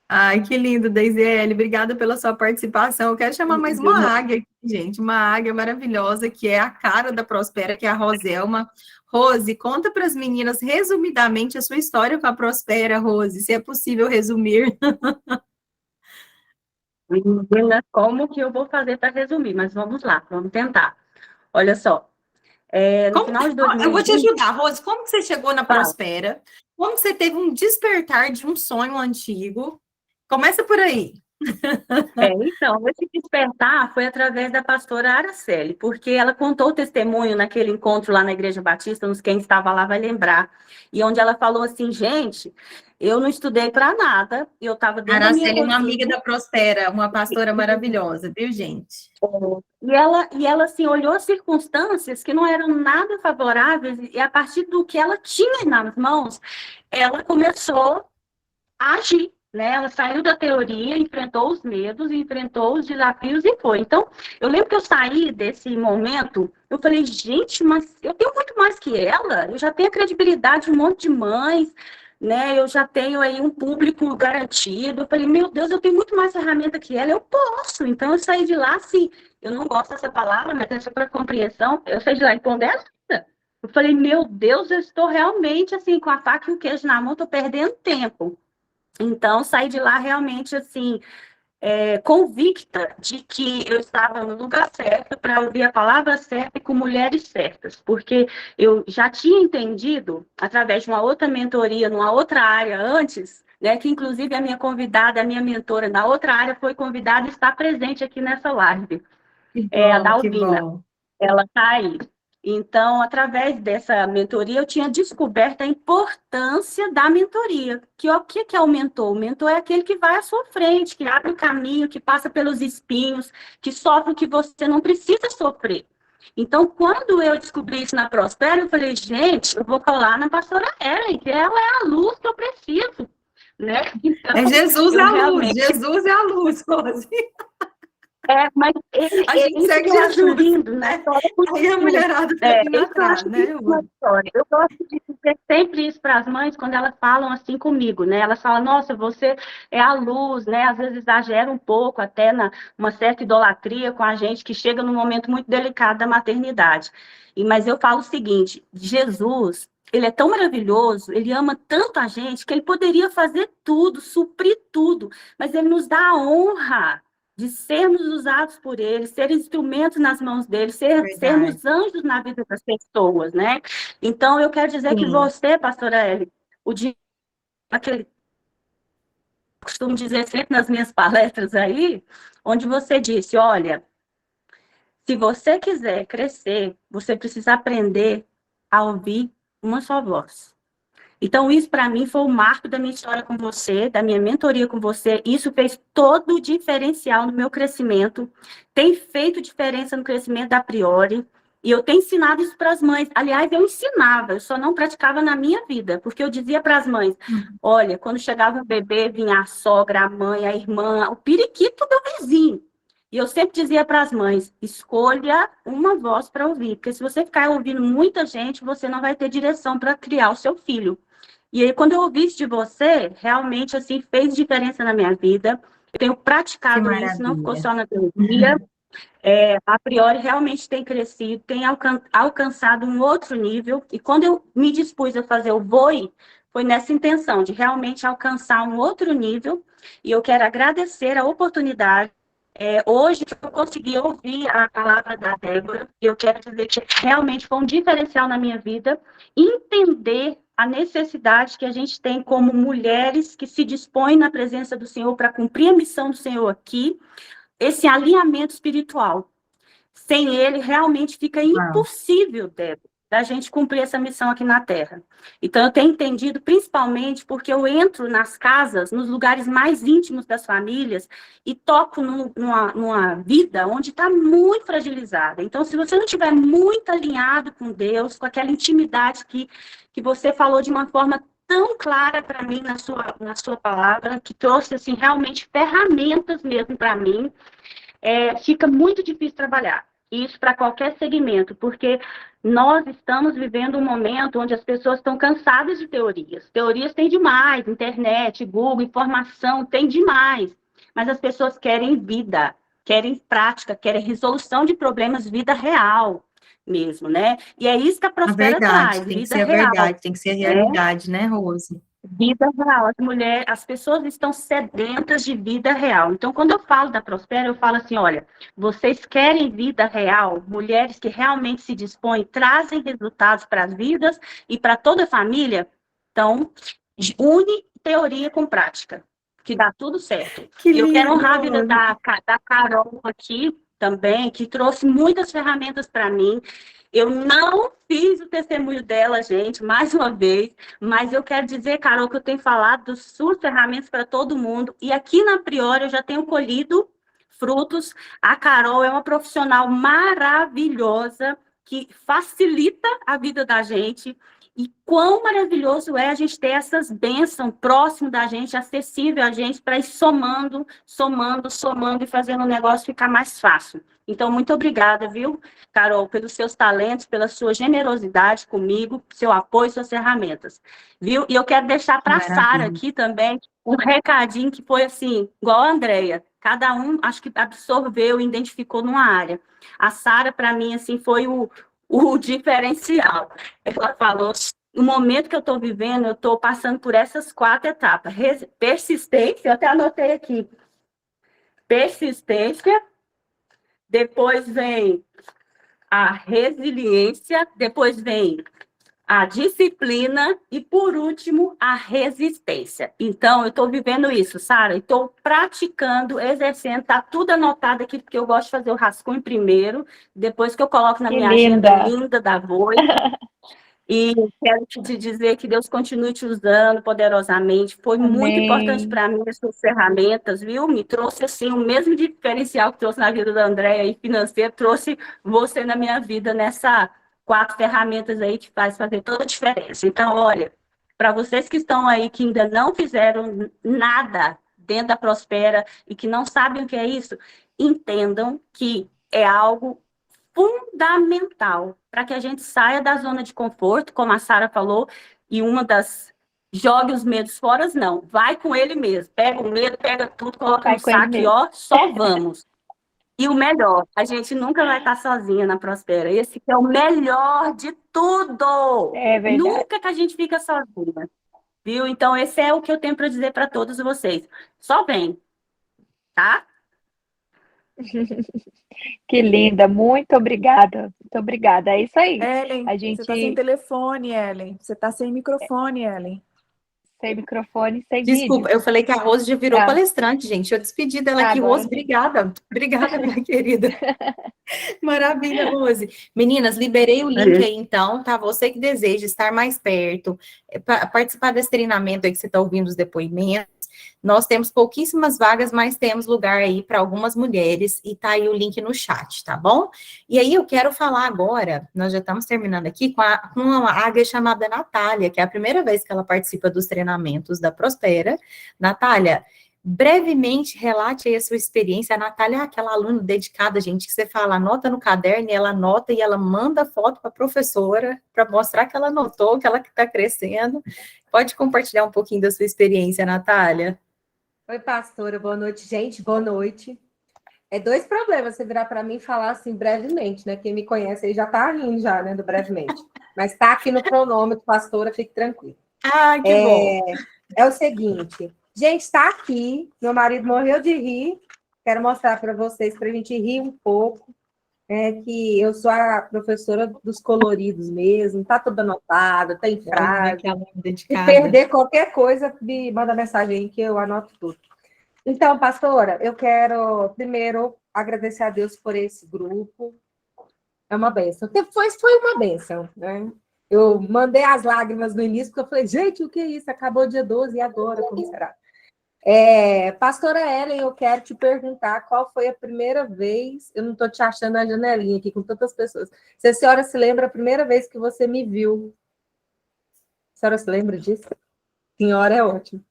Ai, que lindo, Deisiele. Obrigada pela sua participação. Eu quero chamar mais uma águia aqui, gente. Uma águia maravilhosa, que é a cara da Prospera, que é a Roselma. Rose, conta para as meninas, resumidamente, a sua história com a Prospera, Rose, se é possível resumir. Menina, como que eu vou fazer para resumir? Mas vamos lá, vamos tentar. Olha só, no final de Eu vou te 2020, ajudar, Rose. Como que você chegou na fala. Prospera? Como que você teve um despertar de um sonho antigo? Começa por aí. Então, esse despertar foi através da pastora Araceli, porque ela contou o testemunho naquele encontro lá na Igreja Batista, quem estava lá vai lembrar, e onde ela falou assim, gente, eu não estudei para nada, eu estava dentro da minha Araceli é uma cozinha. amiga da Prospera, uma pastora maravilhosa, viu, gente? E ela assim, olhou as circunstâncias que não eram nada favoráveis, e a partir do que ela tinha nas mãos, ela começou a agir, né? Ela saiu da teoria, enfrentou os medos, enfrentou os desafios e foi. Então, eu lembro que eu saí desse momento, eu falei, gente, mas eu tenho muito mais que ela, eu já tenho a credibilidade de um monte de mães, né? Eu já tenho aí um público garantido. Eu falei, meu Deus, eu tenho muito mais ferramenta que ela, eu posso. Então, eu saí de lá, assim, eu não gosto dessa palavra, mas é super compreensão, eu saí de lá empoderada. Eu falei, meu Deus, eu estou realmente, assim, com a faca e o queijo na mão, estou perdendo tempo. Então, saí de lá realmente, assim, convicta de que eu estava no lugar certo para ouvir a palavra certa e com mulheres certas, porque eu já tinha entendido, através de uma outra mentoria, numa outra área antes, né, que inclusive a minha convidada, a minha mentora na outra área foi convidada e está presente aqui nessa live, a Que Dalvina. bom. Ela está aí. Então, através dessa mentoria, eu tinha descoberto a importância da mentoria. O que é o mentor? O mentor é aquele que vai à sua frente, que abre o caminho, que passa pelos espinhos, que sofre o que você não precisa sofrer. Então, quando eu descobri isso na Prospera, eu falei, gente, eu vou colar na pastora Ellen, que ela é a luz que eu preciso. Né? Então, Jesus é a luz, realmente... Jesus é a luz, Rose. Mas A gente isso segue que eu acho Jesus. lindo, né? Aí a mulherada fica vindo Isso eu atrás, acho né? lindo na história. Eu gosto de dizer sempre isso para as mães quando elas falam assim comigo, né? Elas falam, nossa, você é a luz, né? Às vezes exagera um pouco, até uma certa idolatria com a gente, que chega num momento muito delicado da maternidade. Mas eu falo o seguinte, Jesus, ele é tão maravilhoso, ele ama tanto a gente, que ele poderia fazer tudo, suprir tudo, mas ele nos dá a honra de sermos usados por ele, ser instrumentos nas mãos dele, sermos anjos na vida das pessoas, né? Então, eu quero dizer que você, pastora Eli, aquele costumo dizer sempre nas minhas palestras aí, onde você disse, olha, se você quiser crescer, você precisa aprender a ouvir uma só voz. Então, isso para mim foi o marco da minha história com você, da minha mentoria com você. Isso fez todo o diferencial no meu crescimento, tem feito diferença no crescimento da Priori, e eu tenho ensinado isso para as mães. Aliás, eu ensinava, eu só não praticava na minha vida, porque eu dizia para as mães, olha, quando chegava um bebê, vinha a sogra, a mãe, a irmã, o periquito do vizinho. E eu sempre dizia para as mães, escolha uma voz para ouvir, porque se você ficar ouvindo muita gente, você não vai ter direção para criar o seu filho. E aí, quando eu ouvi isso de você, realmente, assim, fez diferença na minha vida. Eu tenho praticado isso, não ficou só na teoria. A Priori realmente tem crescido, tem alcançado um outro nível. E quando eu me dispus a fazer o VOI, foi nessa intenção de realmente alcançar um outro nível. E eu quero agradecer a oportunidade. Hoje que eu consegui ouvir a palavra da Débora, eu quero dizer que realmente foi um diferencial na minha vida, entender a necessidade que a gente tem como mulheres que se dispõem na presença do Senhor para cumprir a missão do Senhor aqui, esse alinhamento espiritual. Sem ele, realmente fica impossível, Débora, da gente cumprir essa missão aqui na Terra. Então, eu tenho entendido, principalmente porque eu entro nas casas, nos lugares mais íntimos das famílias, e toco numa vida onde está muito fragilizada. Então, se você não estiver muito alinhado com Deus, com aquela intimidade que você falou de uma forma tão clara para mim na sua palavra, que trouxe, assim, realmente ferramentas mesmo para mim. Fica muito difícil trabalhar. Isso para qualquer segmento, porque nós estamos vivendo um momento onde as pessoas estão cansadas de teorias. Teorias tem demais, internet, Google, informação, tem demais. Mas as pessoas querem vida, querem prática, querem resolução de problemas, vida real mesmo, né? E é isso que a A Prospera verdade, traz, tem que vida ser a real, verdade, tem que ser a né? realidade, né, Rose? Vida real, as pessoas estão sedentas de vida real. Então, quando eu falo da Prospera, eu falo assim, olha, vocês querem vida real? Mulheres que realmente se dispõem, trazem resultados para as vidas e para toda a família? Então, une teoria com prática, que dá tudo certo. Que E eu quero lindo, honrar a vida Rose. da Carol aqui também, que trouxe muitas ferramentas para mim. Eu não fiz o testemunho dela, gente, mais uma vez, mas eu quero dizer, Carol, que eu tenho falado das suas ferramentas para todo mundo, e aqui na Priori eu já tenho colhido frutos. A Carol é uma profissional maravilhosa, que facilita a vida da gente, e quão maravilhoso é a gente ter essas bênçãos próximo da gente, acessível a gente, para ir somando, somando, somando e fazendo o negócio ficar mais fácil. Então, muito obrigada, viu, Carol, pelos seus talentos, pela sua generosidade comigo, seu apoio, suas ferramentas, viu? E eu quero deixar para a Sara Maravilha. aqui também um recadinho que foi assim, igual a Andrea, cada um acho que absorveu e identificou numa área. A Sara, para mim, assim, foi o diferencial. Ela falou, no momento que eu estou vivendo, eu estou passando por essas 4 etapas. Persistência, eu até anotei aqui. Persistência, depois vem a resiliência, depois vem a disciplina e, por último, a resistência. Então, eu estou vivendo isso, Sara, estou praticando, exercendo, está tudo anotado aqui, porque eu gosto de fazer o rascunho primeiro, depois que eu coloco na Que minha agenda linda. linda da Voice. E quero te dizer que Deus continue te usando poderosamente. Foi muito importante Amém. para mim as suas ferramentas, viu? Me trouxe, assim, o mesmo diferencial que trouxe na vida da Andréia e financeiro, trouxe você na minha vida, nessa 4 ferramentas aí que faz fazer toda a diferença. Então, olha, para vocês que estão aí, que ainda não fizeram nada dentro da Prospera e que não sabem o que é isso, entendam que é algo fundamental para que a gente saia da zona de conforto, como a Sara falou, e uma das jogue os medos fora, não. Vai com ele mesmo. Pega o medo, pega tudo, coloca Vai no com ele saco e, mesmo. ó, só vamos. E o melhor, a gente nunca vai estar sozinha na Prospera. Esse que é o melhor de tudo. É verdade. Nunca que a gente fica sozinha. Viu? Então, esse é o que eu tenho para dizer para todos vocês. Só vem, tá? Que linda, muito obrigada. Muito obrigada. É isso aí. Ellen, A você está sem gente telefone, Ellen. Você está sem microfone, Ellen. sem microfone, sem Desculpa, vídeo. eu falei que a Rose já virou Ah, palestrante, gente. Eu despedi dela aqui, agora Rose. sim. Obrigada. Obrigada, minha querida. Maravilha, Rose. Meninas, liberei o link aí, então, tá? Você que deseja estar mais perto, participar desse treinamento aí que você está ouvindo os depoimentos. Nós temos pouquíssimas vagas, mas temos lugar aí para algumas mulheres e tá aí o link no chat, tá bom? E aí eu quero falar agora, nós já estamos terminando aqui com uma águia chamada Natália, que é a primeira vez que ela participa dos treinamentos da Prospera. Natália, brevemente relate aí a sua experiência. A Natália é aquela aluna dedicada, gente, que você fala, anota no caderno, e ela anota e ela manda foto para a professora para mostrar que ela anotou, que ela está crescendo. Pode compartilhar um pouquinho da sua experiência, Natália? Oi, pastora, boa noite, gente, boa noite. 2 problemas você virar para mim e falar assim brevemente, né? Quem me conhece aí já tá rindo já, né, do brevemente. Mas tá aqui no cronômetro, pastora, fique tranquilo. Ah, que bom. É o seguinte, gente, tá aqui, meu marido morreu de rir, quero mostrar para vocês, para a gente rir um pouco, que eu sou a professora dos coloridos mesmo, tá tudo anotado, tem frase. Se perder qualquer coisa, me manda mensagem aí que eu anoto tudo. Então, pastora, eu quero primeiro agradecer a Deus por esse grupo. É uma bênção. Foi uma bênção, né? Eu mandei as lágrimas no início, porque eu falei, gente, o que é isso? Acabou dia 12, e agora? Como será? Pastora Ellen, eu quero te perguntar qual foi a primeira vez, eu não estou te achando na janelinha aqui com tantas pessoas, se a senhora se lembra a primeira vez que você me viu. A senhora se lembra disso? Senhora é ótimo.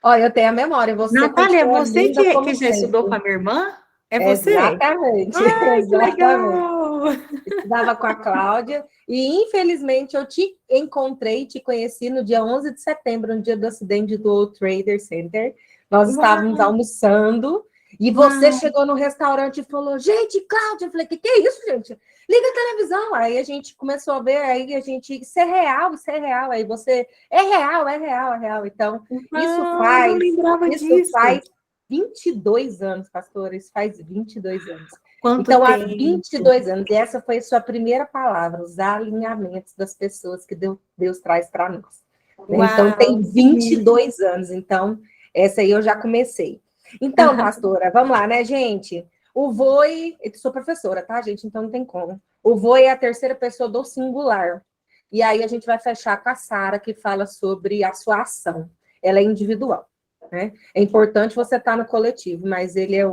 Olha, eu tenho a memória. Você Natália, é continua você linda que como já sempre. estudou com a minha irmã? É você? Exatamente. Ai, que Exatamente. legal! Estudava com a Cláudia e, infelizmente, eu te encontrei, te conheci no dia 11 de setembro, no dia do acidente do World Trade Center. Nós estávamos almoçando e você chegou no restaurante e falou, gente, Cláudia, eu falei, que é isso, gente? Liga a televisão. Aí a gente começou a ver, aí a gente, isso é real, isso é real. Aí você, é real, é real, é real. Então, eu não lembrava isso disso. faz 22 anos, pastora, isso faz 22 anos. Quanto Então, há tempo? 22 anos, e essa foi a sua primeira palavra, os alinhamentos das pessoas que Deus traz para nós. Né? Então, tem 22 anos, então, essa aí eu já comecei. Então, pastora, vamos lá, né, gente? O voi, eu sou professora, tá, gente? Então não tem como. O voi é a terceira pessoa do singular. E aí a gente vai fechar com a Sara, que fala sobre a sua ação. Ela é individual. Né? É importante você estar no coletivo, mas ele é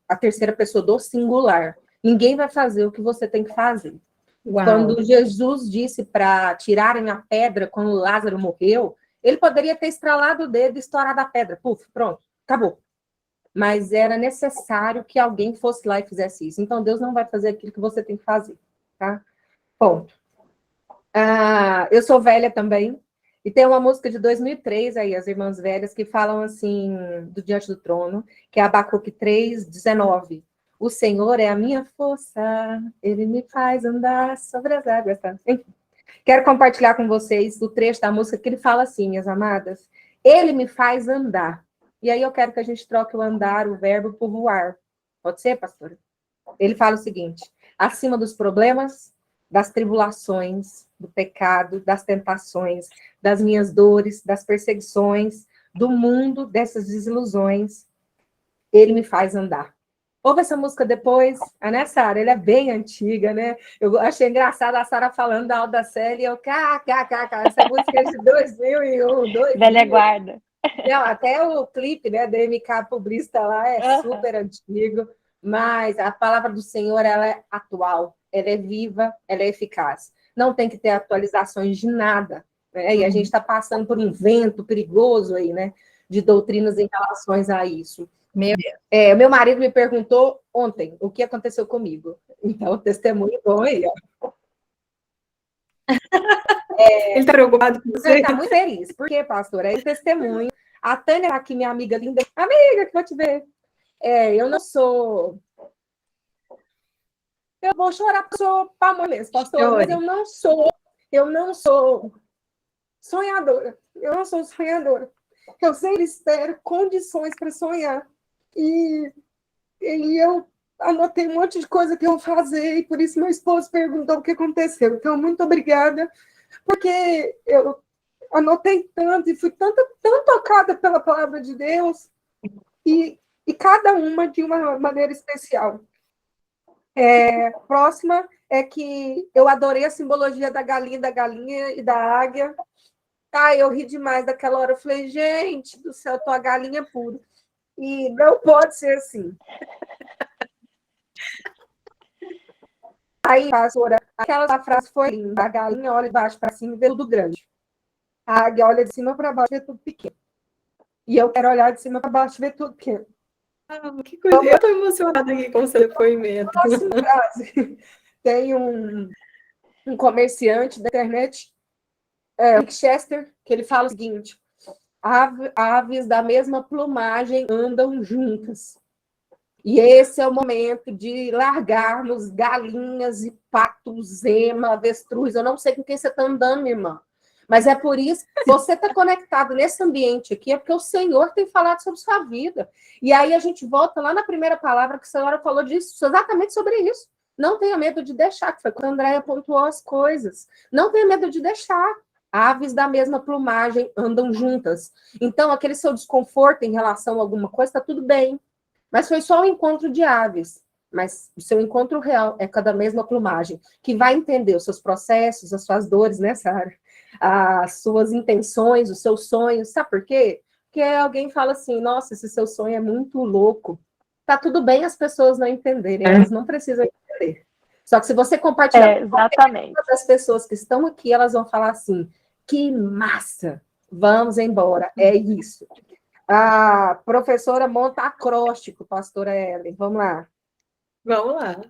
a terceira pessoa do singular. Ninguém vai fazer o que você tem que fazer. Uau. Quando Jesus disse para tirarem a pedra quando Lázaro morreu, ele poderia ter estralado o dedo e estourado a pedra. Puf, pronto, acabou. Mas era necessário que alguém fosse lá e fizesse isso. Então, Deus não vai fazer aquilo que você tem que fazer. Tá? Ponto. Eu sou velha também. E tem uma música de 2003 aí, as Irmãs Velhas, que falam assim, do Diante do Trono, que é Abacuque 3:19. O Senhor é a minha força, Ele me faz andar sobre as águas. Tá? Enfim, quero compartilhar com vocês o trecho da música que ele fala assim, minhas amadas. Ele me faz andar. E aí eu quero que a gente troque o andar, o verbo, por voar. Pode ser, pastora? Ele fala o seguinte, acima dos problemas, das tribulações, do pecado, das tentações, das minhas dores, das perseguições, do mundo, dessas desilusões, ele me faz andar. Ouve essa música depois, né, Sara? Ela é bem antiga, né? Eu achei engraçado a Sara falando da Alda Célia, e eu, essa música é de 2001, 2000. Velha guarda. Não, até o clipe, né, da MK Publista lá é super antigo, mas a palavra do Senhor, ela é atual, ela é viva, ela é eficaz. Não tem que ter atualizações de nada, né? E a gente está passando por um vento perigoso aí, né, de doutrinas em relação a isso. Meu marido me perguntou ontem o que aconteceu comigo. Então, testemunho bom aí, ó. Ele está preocupado com você? Ele está muito feliz. Por quê, pastor? É testemunho. A Tânia está aqui, minha amiga linda. Amiga, que vou te ver. Eu não sou... Eu vou chorar porque eu sou pamonha mesmo, pastor. Mas eu não sou sonhadora. Eu não sou sonhadora. Eu sempre espero condições para sonhar. E eu anotei um monte de coisa que eu vou fazer, e por isso meu esposo perguntou o que aconteceu. Então, muito obrigada, porque eu anotei tanto e fui tão tocada pela palavra de Deus, e cada uma de uma maneira especial. Próxima é que eu adorei a simbologia da galinha e da águia. Eu ri demais daquela hora. Eu falei, gente do céu, eu tô a galinha pura. E não pode ser assim. Aí, pastora, aquela frase foi linda. A galinha olha de baixo para cima e vê tudo grande. A águia olha de cima para baixo e vê tudo pequeno. E eu quero olhar de cima para baixo e ver tudo pequeno. Que coisa. Eu estou emocionada aqui com o seu depoimento. Frase. Tem um comerciante da internet, Rick Chester, que ele fala o seguinte: aves da mesma plumagem andam juntas. E esse é o momento de largarmos galinhas e patos, ema, avestruz. Eu não sei com quem você está andando, minha irmã. Mas é por isso que você está conectado nesse ambiente aqui, é porque o Senhor tem falado sobre sua vida. E aí a gente volta lá na primeira palavra que a senhora falou disso, exatamente sobre isso. Não tenha medo de deixar, que foi quando a Andréia pontuou as coisas. Não tenha medo de deixar. Aves da mesma plumagem andam juntas. Então, aquele seu desconforto em relação a alguma coisa, está tudo bem. Mas foi só um encontro de aves. Mas o seu encontro real é com a da mesma plumagem, que vai entender os seus processos, as suas dores, né, Sara? As suas intenções, os seus sonhos. Sabe por quê? Porque alguém fala assim, nossa, esse seu sonho é muito louco. Tá tudo bem as pessoas não entenderem, elas não precisam entender. Só que se você compartilhar exatamente. com as pessoas que estão aqui, elas vão falar assim, que massa! Vamos embora, é isso. A professora monta acróstico, pastora Ellen, vamos lá. Vamos lá.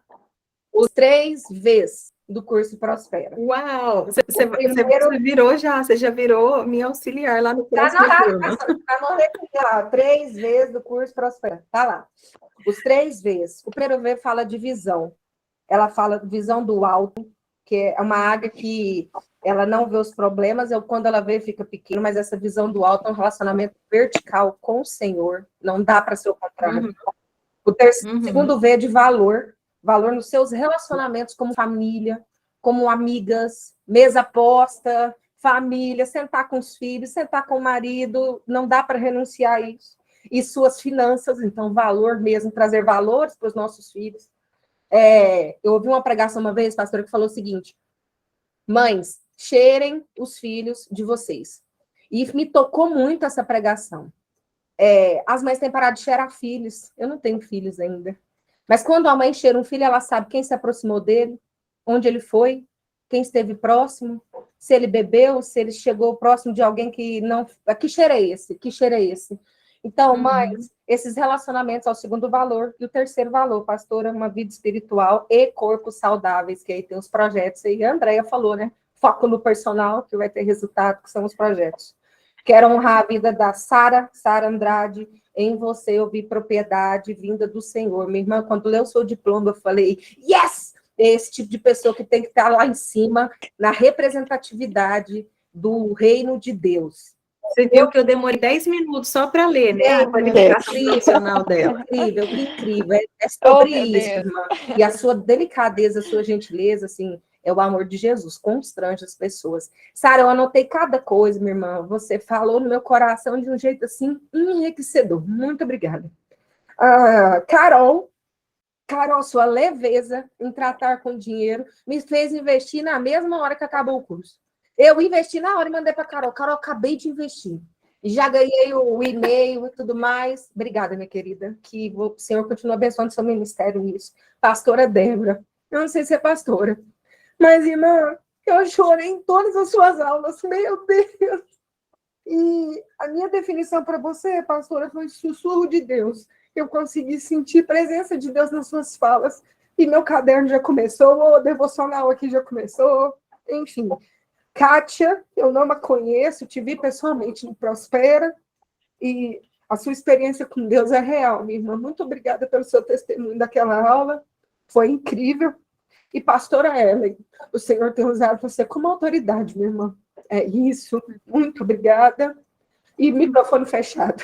Os 3 Vs do curso Prospera. Uau! primeiro- Você virou já, você já virou minha auxiliar lá no próximo turno. Tá no recurso lá, 3 Vs do curso Prospera. Tá lá. Os 3 Vs. O primeiro V fala de visão. Ela fala de visão do alto, que é uma águia que ela não vê os problemas, quando ela vê, fica pequeno, mas essa visão do alto é um relacionamento vertical com o Senhor. Não dá para ser o contrário. O segundo V é de valor nos seus relacionamentos como família, como amigas, mesa posta, família, sentar com os filhos, sentar com o marido, não dá para renunciar a isso. E suas finanças, então, valor mesmo, trazer valores para os nossos filhos. Eu ouvi uma pregação uma vez, pastora, que falou o seguinte: mães, cheirem os filhos de vocês. E me tocou muito essa pregação. As mães têm parado de cheirar filhos. Eu não tenho filhos ainda. Mas quando a mãe cheira um filho, ela sabe quem se aproximou dele, onde ele foi, quem esteve próximo, se ele bebeu, se ele chegou próximo de alguém que não... Que cheiro é esse? Que cheiro é esse? Então, mães, esses relacionamentos é o segundo valor. E o terceiro valor, pastora, uma vida espiritual e corpos saudáveis, que aí tem os projetos. E a Andrea falou, né? Foco no personal, que vai ter resultado, que são os projetos. Quero honrar a vida da Sara Andrade. Em você eu vi propriedade vinda do Senhor. Minha irmã, quando leu o seu diploma, eu falei, yes! É esse tipo de pessoa que tem que estar lá em cima, na representatividade do reino de Deus. Você viu que eu demorei 10 minutos só para ler, né? A qualificação profissional dela. Incrível, que incrível. É sobre Oh, meu isso, Deus. irmã. E a sua delicadeza, a sua gentileza, assim, é o amor de Jesus, constrange as pessoas. Sara, eu anotei cada coisa, minha irmã. Você falou no meu coração de um jeito, assim, enriquecedor. Muito obrigada. Carol, sua leveza em tratar com dinheiro me fez investir na mesma hora que acabou o curso. Eu investi na hora e mandei para Carol. Carol, acabei de investir. Já ganhei o e-mail e tudo mais. Obrigada, minha querida. Que o Senhor continue abençoando seu ministério nisso. Pastora Débora. Eu não sei se é pastora. Mas, irmã, eu chorei em todas as suas aulas. Meu Deus! E a minha definição para você, pastora, foi sussurro de Deus. Eu consegui sentir a presença de Deus nas suas falas. E meu caderno já começou, o devocional aqui já começou. Enfim. Kátia, eu não a conheço, te vi pessoalmente no Prospera, e a sua experiência com Deus é real, minha irmã. Muito obrigada pelo seu testemunho daquela aula, foi incrível. E pastora Ellen, o Senhor tem usado você como autoridade, minha irmã. É isso, muito obrigada. E microfone fechado.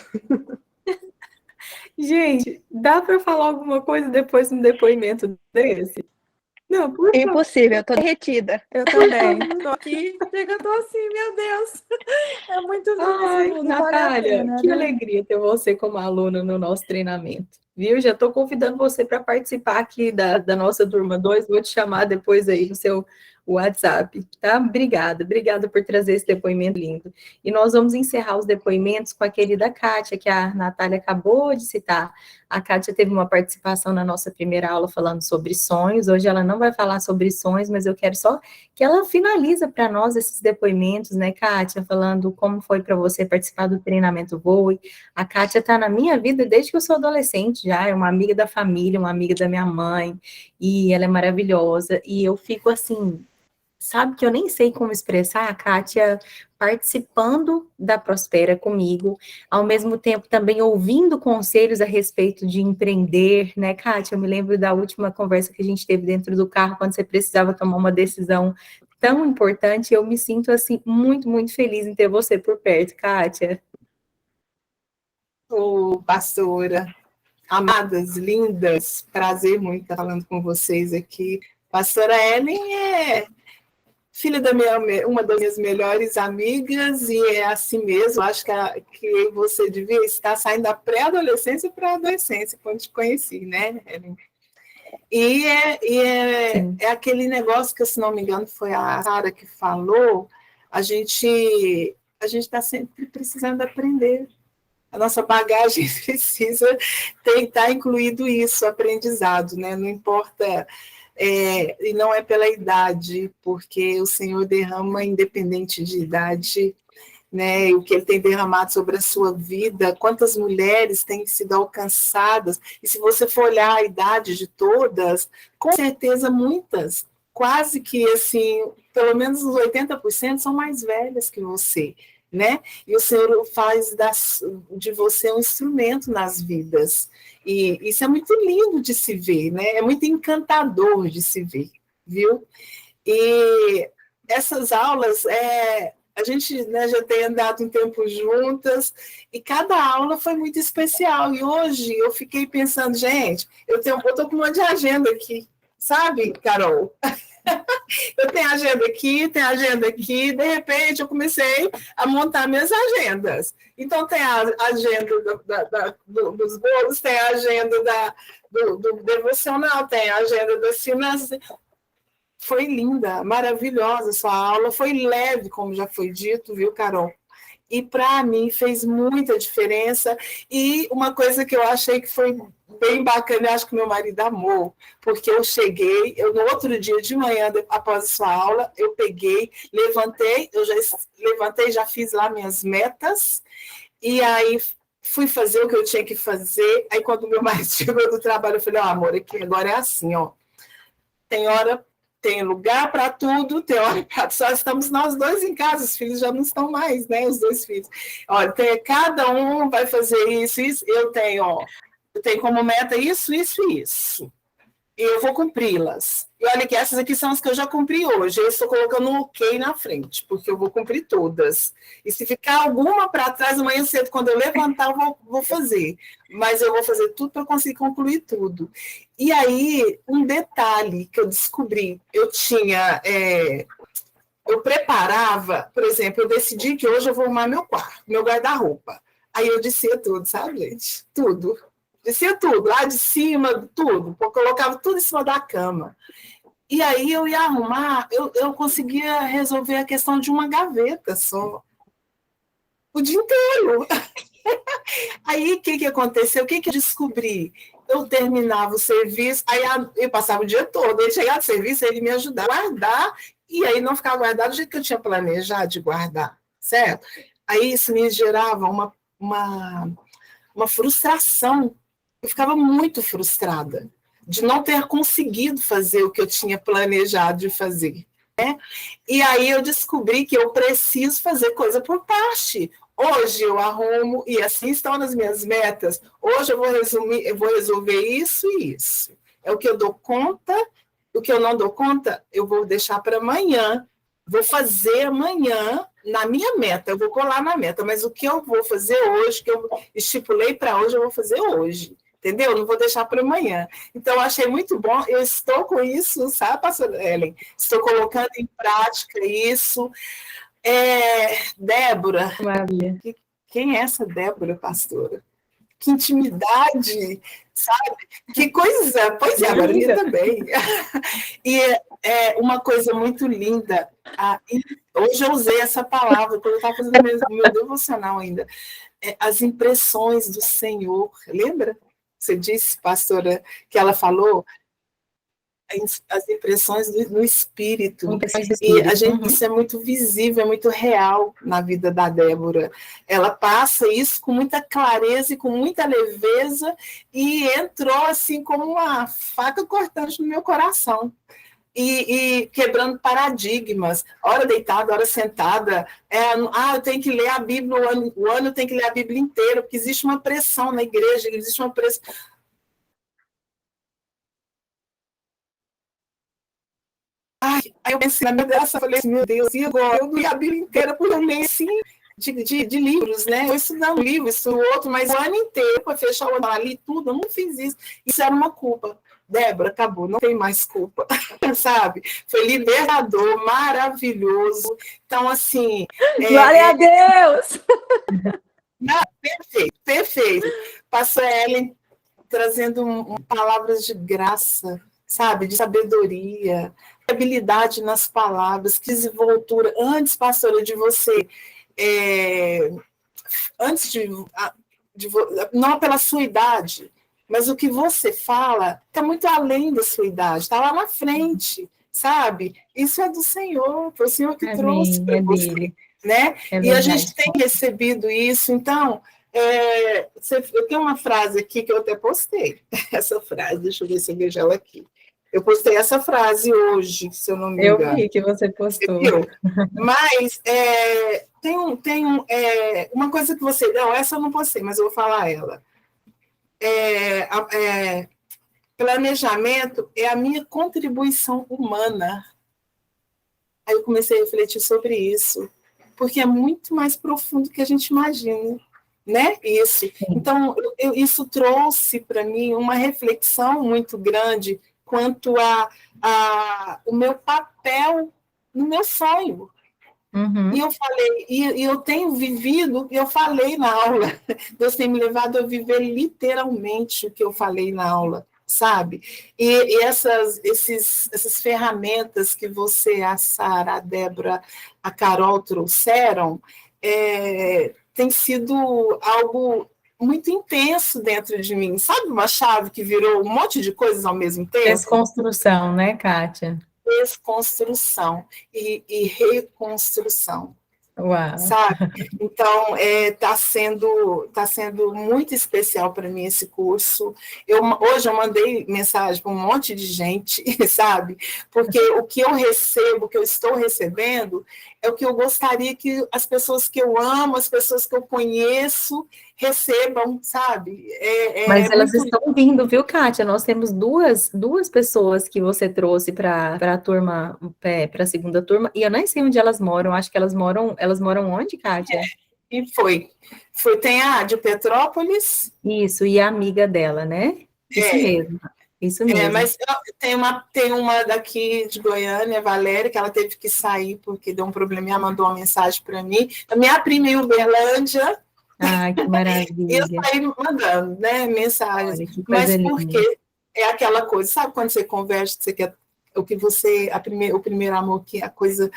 Gente, dá para falar alguma coisa depois de um depoimento desse? Não, por favor. Impossível, eu tô derretida. Eu também. Estou aqui, eu tô assim, meu Deus. É muito Ai, lindo, Natália, vale a pena, que né? alegria ter você como aluna no nosso treinamento. Viu? Já estou convidando você para participar aqui da nossa turma 2. Vou te chamar depois aí no seu WhatsApp, tá? Obrigada por trazer esse depoimento lindo. E nós vamos encerrar os depoimentos com a querida Kátia, que a Natália acabou de citar. A Kátia teve uma participação na nossa primeira aula falando sobre sonhos. Hoje ela não vai falar sobre sonhos, mas eu quero só que ela finaliza para nós esses depoimentos, né, Kátia? Falando como foi para você participar do treinamento Voe. A Kátia está na minha vida desde que eu sou adolescente já, é uma amiga da família, uma amiga da minha mãe, e ela é maravilhosa. E eu fico assim, sabe que eu nem sei como expressar a Kátia participando da Prospera comigo, ao mesmo tempo também ouvindo conselhos a respeito de empreender, né, Kátia? Eu me lembro da última conversa que a gente teve dentro do carro, quando você precisava tomar uma decisão tão importante. Eu me sinto, assim, muito, muito feliz em ter você por perto, Kátia. Ô, pastora, amadas, lindas, prazer muito estar falando com vocês aqui. Pastora Ellen é filha uma das minhas melhores amigas, e é assim mesmo. Acho que você devia estar saindo da pré-adolescência para a adolescência, quando te conheci, né, Ellen? E é aquele negócio que, se não me engano, foi a Sara que falou, a gente está sempre precisando aprender. A nossa bagagem precisa tentar incluído isso, aprendizado, né? Não importa, e não é pela idade, porque o Senhor derrama independente de idade né, o que ele tem derramado sobre a sua vida, quantas mulheres têm sido alcançadas, e se você for olhar a idade de todas, com certeza muitas, quase que assim, pelo menos os 80% são mais velhas que você, né? E o Senhor faz de você um instrumento nas vidas, e isso é muito lindo de se ver, né? É muito encantador de se ver, viu? E essas aulas, a gente, né, já tem andado um tempo juntas, e cada aula foi muito especial. E hoje eu fiquei pensando, gente, eu estou com um monte de agenda aqui, sabe, Carol? Eu tenho agenda aqui, de repente eu comecei a montar minhas agendas. Então, tem a agenda dos bolos, tem a agenda do devocional, tem a agenda das finanças. Foi linda, maravilhosa a sua aula, foi leve, como já foi dito, viu, Carol? E para mim fez muita diferença, e uma coisa que eu achei que foi bem bacana, eu acho que meu marido amou, porque eu no outro dia de manhã, após a sua aula, eu levantei, já fiz lá minhas metas, e aí fui fazer o que eu tinha que fazer. Aí quando meu marido chegou do trabalho, eu falei, amor, aqui agora é assim, ó, tem lugar para tudo, tem hora para... Só estamos nós dois em casa, os filhos já não estão mais, né? Os dois filhos. Olha, cada um vai fazer isso. Eu tenho como meta isso. E eu vou cumpri-las. E olha que essas aqui são as que eu já cumpri hoje. Eu estou colocando um ok na frente, porque eu vou cumprir todas. E se ficar alguma para trás, amanhã cedo, quando eu levantar, eu vou fazer. Mas eu vou fazer tudo para conseguir concluir tudo. E aí, um detalhe que eu descobri, eu preparava, por exemplo, eu decidi que hoje eu vou arrumar meu quarto, meu guarda-roupa. Aí eu descia tudo, sabe, gente? Tudo. Descia tudo, lá de cima, tudo. Eu colocava tudo em cima da cama. E aí eu ia arrumar, eu conseguia resolver a questão de uma gaveta só. O dia inteiro. Aí, o que aconteceu? O que eu descobri? Eu terminava o serviço, aí eu passava o dia todo. Ele chegava do serviço, ele me ajudava a guardar, e aí não ficava guardado do jeito que eu tinha planejado de guardar, certo? Aí isso me gerava uma frustração. Eu ficava muito frustrada de não ter conseguido fazer o que eu tinha planejado de fazer, né? E aí eu descobri que eu preciso fazer coisa por parte. Hoje eu arrumo, e assim estão nas minhas metas. Hoje eu vou resolver isso e isso. É o que eu dou conta, o que eu não dou conta, eu vou deixar para amanhã. Vou fazer amanhã na minha meta, eu vou colar na meta, mas o que eu vou fazer hoje, que eu estipulei para hoje, eu vou fazer hoje. Entendeu? Não vou deixar para amanhã. Então, eu achei muito bom. Eu estou com isso, sabe, pastora Ellen? Estou colocando em prática isso. Débora. Maravilha. Quem é essa Débora, pastora? Que intimidade, sabe? Que coisa. Pois é, agora minha também. E uma coisa muito linda. Hoje eu usei essa palavra, quando eu estava fazendo meu devocional ainda. As impressões do Senhor. Lembra? Você disse, pastora, que ela falou as impressões no espírito. E a gente, isso é muito visível, é muito real na vida da Débora. Ela passa isso com muita clareza e com muita leveza, e entrou assim como uma faca cortante no meu coração. E quebrando paradigmas, hora deitada, hora sentada, eu tenho que ler a Bíblia, o ano eu tenho que ler a Bíblia inteira, porque existe uma pressão na igreja, existe uma pressão. Aí eu pensei na minha graça, falei assim, meu Deus, e agora? Eu não li a Bíblia inteira, porque eu leio assim, de livros, né? Eu estudando um livro, estudo outro, mas o ano inteiro, para fechar o ano, ali tudo, eu não fiz isso. Isso era uma culpa. Débora, acabou, não tem mais culpa, sabe? Foi libertador, maravilhoso. Então, assim... Glória a Deus! Perfeito. Pastora Ellen trazendo palavras de graça, sabe? De sabedoria, habilidade nas palavras, que desenvoltura. Antes, pastora, de você... antes não pela sua idade, mas o que você fala está muito além da sua idade, está lá na frente, sabe? Isso é do Senhor, foi o Senhor que trouxe para você. né? É E a verdade. gente tem recebido isso, então, eu tenho uma frase aqui que eu até postei, essa frase, deixa eu ver se eu vejo ela aqui. Eu postei essa frase hoje, se eu não me engano. Eu vi que você postou. Você viu? Mas tem uma coisa que você... Não, essa eu não postei, mas eu vou falar ela. Planejamento é a minha contribuição humana. Aí eu comecei a refletir sobre isso, porque é muito mais profundo do que a gente imagina, né? Isso. Então, isso trouxe para mim uma reflexão muito grande quanto o meu papel no meu sonho. Uhum. E eu falei, e eu tenho vivido, eu falei na aula, Deus tem me levado a viver literalmente o que eu falei na aula, sabe? E essas ferramentas que você, a Sara, a Débora, a Carol trouxeram, tem sido algo muito intenso dentro de mim. Sabe uma chave que virou um monte de coisas ao mesmo tempo? Desconstrução, né, Kátia? Desconstrução e reconstrução. Uau. Sabe? Então, tá sendo muito especial para mim esse curso. Hoje eu mandei mensagem para um monte de gente, sabe? Porque o que eu recebo, o que eu estou recebendo, é o que eu gostaria que as pessoas que eu amo, as pessoas que eu conheço, recebam, sabe? Mas elas estão vindo, viu, Kátia? Nós temos duas pessoas que você trouxe para a turma, para a segunda turma, e eu nem sei onde elas moram. Acho que elas moram onde, Kátia? E tem a de Petrópolis. Isso, e a amiga dela, né? Isso mesmo. Mas tem uma daqui de Goiânia, Valéria, que ela teve que sair porque deu um problema, ela mandou uma mensagem para mim. A minha prima em Uberlândia. Ai, que maravilha. Eu saí mandando, né, mensagens. Olha, mas porque é aquela coisa, sabe quando você conversa, você quer o primeiro amor, que a coisa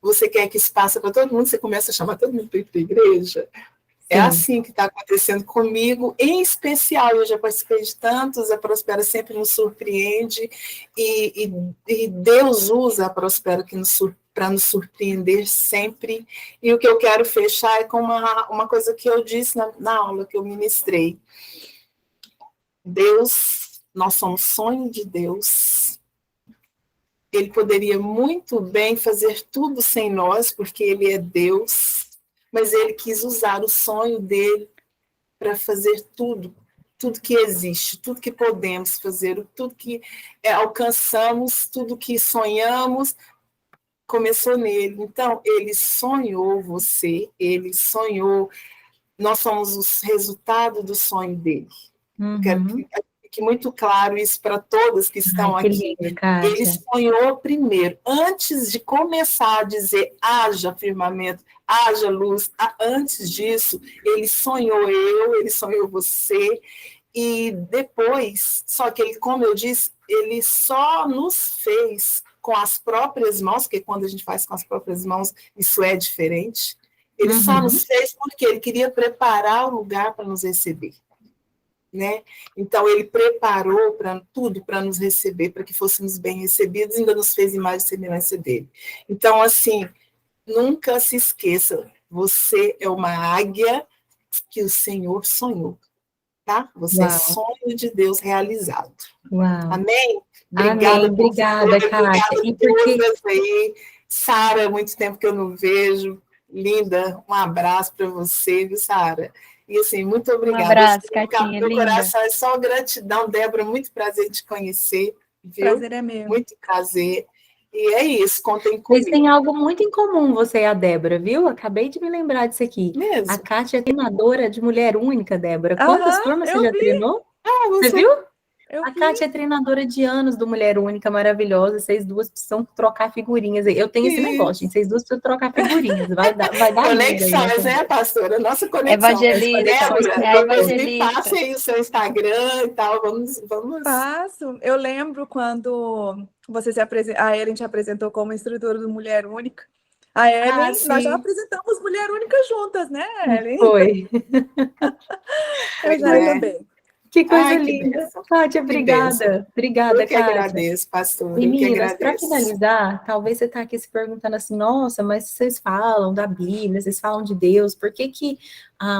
você quer que se passe para todo mundo, você começa a chamar todo mundo para ir para a igreja. Sim. É assim que está acontecendo comigo, em especial, eu já participei de tantos, a Prospera sempre nos surpreende, e Deus usa a Prospera para nos surpreender sempre, e o que eu quero fechar é com uma coisa que eu disse na aula que eu ministrei. Deus, nós somos sonho de Deus. Ele poderia muito bem fazer tudo sem nós, porque Ele é Deus, mas Ele quis usar o sonho dele para fazer tudo que existe, tudo que podemos fazer, tudo que alcançamos, tudo que sonhamos, começou nele. Então, Ele sonhou você, Ele sonhou, nós somos o resultado do sonho dele. Uhum. Quero que fique muito claro isso para todos que estão aqui. Ele sonhou primeiro, antes de começar a dizer haja firmamento, haja luz, antes disso, ele sonhou ele sonhou você, e depois, só que ele, como eu disse, ele só nos fez com as próprias mãos, porque quando a gente faz com as próprias mãos, isso é diferente. Ele só nos fez porque ele queria preparar o lugar para nos receber. Né? Então, ele preparou tudo para nos receber, para que fôssemos bem recebidos, e ainda nos fez imagem e semelhança dele. Então, assim, nunca se esqueça, você é uma águia que o Senhor sonhou, tá? Você é sonho de Deus realizado. Uau. Amém? Obrigada, Kátia. E porque... Sara, muito tempo que eu não vejo, linda, um abraço para você, viu, Sara? E assim, muito obrigada. Um abraço, Catinha, meu linda. coração é só gratidão, Débora, muito prazer de te conhecer, viu? Prazer é meu. Muito prazer. E é isso, contem comigo. Vocês têm algo muito em comum, você e a Débora, viu? Acabei de me lembrar disso aqui. Mesmo? A Kátia é treinadora de mulher única, Débora. Quantas turmas você já treinou? Você viu? A Kátia é treinadora de anos do Mulher Única, maravilhosa. Vocês duas precisam trocar figurinhas. Eu tenho esse negócio, gente. Vocês duas precisam trocar figurinhas. Vai dar conexões, né, pastora? Nossa conexão. Evangelista. Me passe aí o seu Instagram e tal. Vamos. Passo. Eu lembro quando a Ellen te apresentou como instrutora do Mulher Única. A Ellen, nós já apresentamos Mulher Única juntas, né, Ellen? Foi. Eu já também. Que coisa Ai, que linda. bênção. Kátia, Que obrigada. bênção. Obrigada, Eu que Kátia. agradeço, pastor. Eu que Meninas, para agradeço. finalizar, talvez você está aqui se perguntando assim, nossa, mas vocês falam da Bíblia, vocês falam de Deus, por que que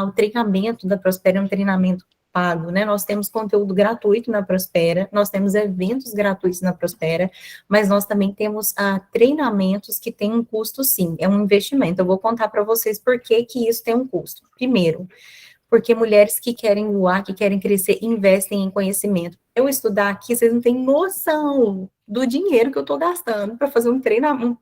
o treinamento da Prospera é um treinamento pago, né? Nós temos conteúdo gratuito na Prospera, nós temos eventos gratuitos na Prospera, mas nós também temos treinamentos que têm um custo, sim, é um investimento. Eu vou contar para vocês por que que isso tem um custo. Primeiro, porque mulheres que querem voar, que querem crescer, investem em conhecimento. Eu estudar aqui, vocês não têm noção do dinheiro que eu estou gastando para fazer um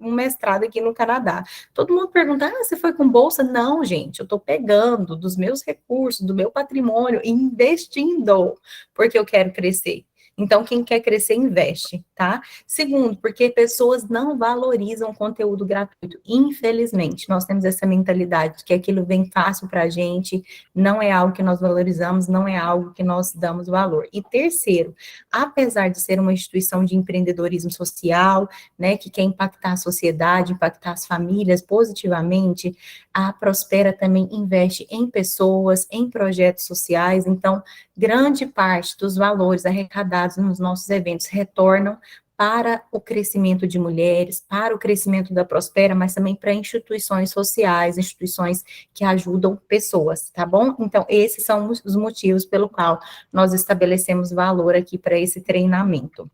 mestrado aqui no Canadá. Todo mundo pergunta, você foi com bolsa? Não, gente, eu estou pegando dos meus recursos, do meu patrimônio, e investindo, porque eu quero crescer. Então, quem quer crescer, investe, tá? Segundo, porque pessoas não valorizam conteúdo gratuito. Infelizmente, nós temos essa mentalidade de que aquilo vem fácil para a gente, não é algo que nós valorizamos, não é algo que nós damos valor. E terceiro, apesar de ser uma instituição de empreendedorismo social, né, que quer impactar a sociedade, impactar as famílias positivamente, a Prospera também investe em pessoas, em projetos sociais. Então, grande parte dos valores arrecadados nos nossos eventos retornam para o crescimento de mulheres, para o crescimento da Prospera, mas também para instituições sociais, instituições que ajudam pessoas, tá bom? Então, esses são os motivos pelo qual nós estabelecemos valor aqui para esse treinamento.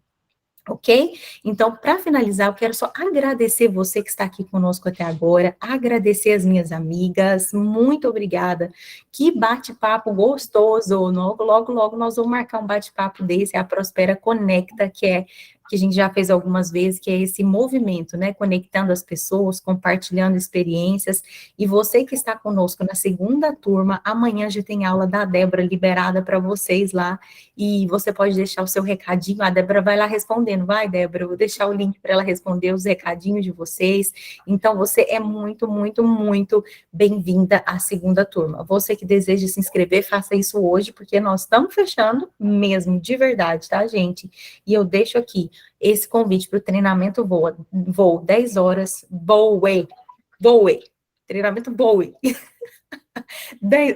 Ok? Então, para finalizar, eu quero só agradecer você que está aqui conosco até agora, agradecer as minhas amigas, muito obrigada. Que bate-papo gostoso! Logo, nós vamos marcar um bate-papo desse, a Prospera Conecta, que a gente já fez algumas vezes, que é esse movimento, né, conectando as pessoas, compartilhando experiências, e você que está conosco na segunda turma, amanhã já tem aula da Débora liberada para vocês lá, e você pode deixar o seu recadinho, a Débora vai lá respondendo, vai, Débora, eu vou deixar o link para ela responder os recadinhos de vocês, então você é muito, muito, muito bem-vinda à segunda turma. Você que deseja se inscrever, faça isso hoje, porque nós estamos fechando mesmo, de verdade, tá, gente? E eu deixo aqui esse convite para o treinamento voo 10 horas, Voe, treinamento Voe.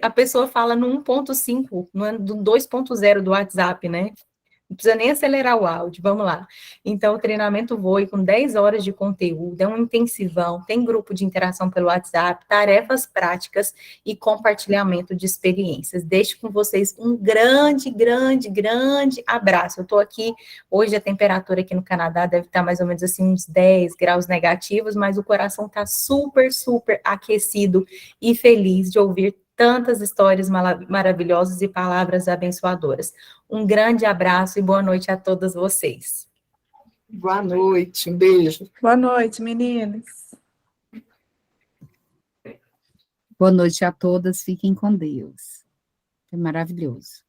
A pessoa fala no 1.5, no 2.0 do WhatsApp, né? Não precisa nem acelerar o áudio, vamos lá. Então, o treinamento Voe com 10 horas de conteúdo, é um intensivão, tem grupo de interação pelo WhatsApp, tarefas práticas e compartilhamento de experiências. Deixo com vocês um grande, grande, grande abraço. Eu estou aqui, hoje a temperatura aqui no Canadá deve estar mais ou menos assim uns 10 graus negativos, mas o coração está super, super aquecido e feliz de ouvir tantas histórias maravilhosas e palavras abençoadoras. Um grande abraço e boa noite a todas vocês. Boa noite, um beijo. Boa noite, meninas. Boa noite a todas, fiquem com Deus. É maravilhoso.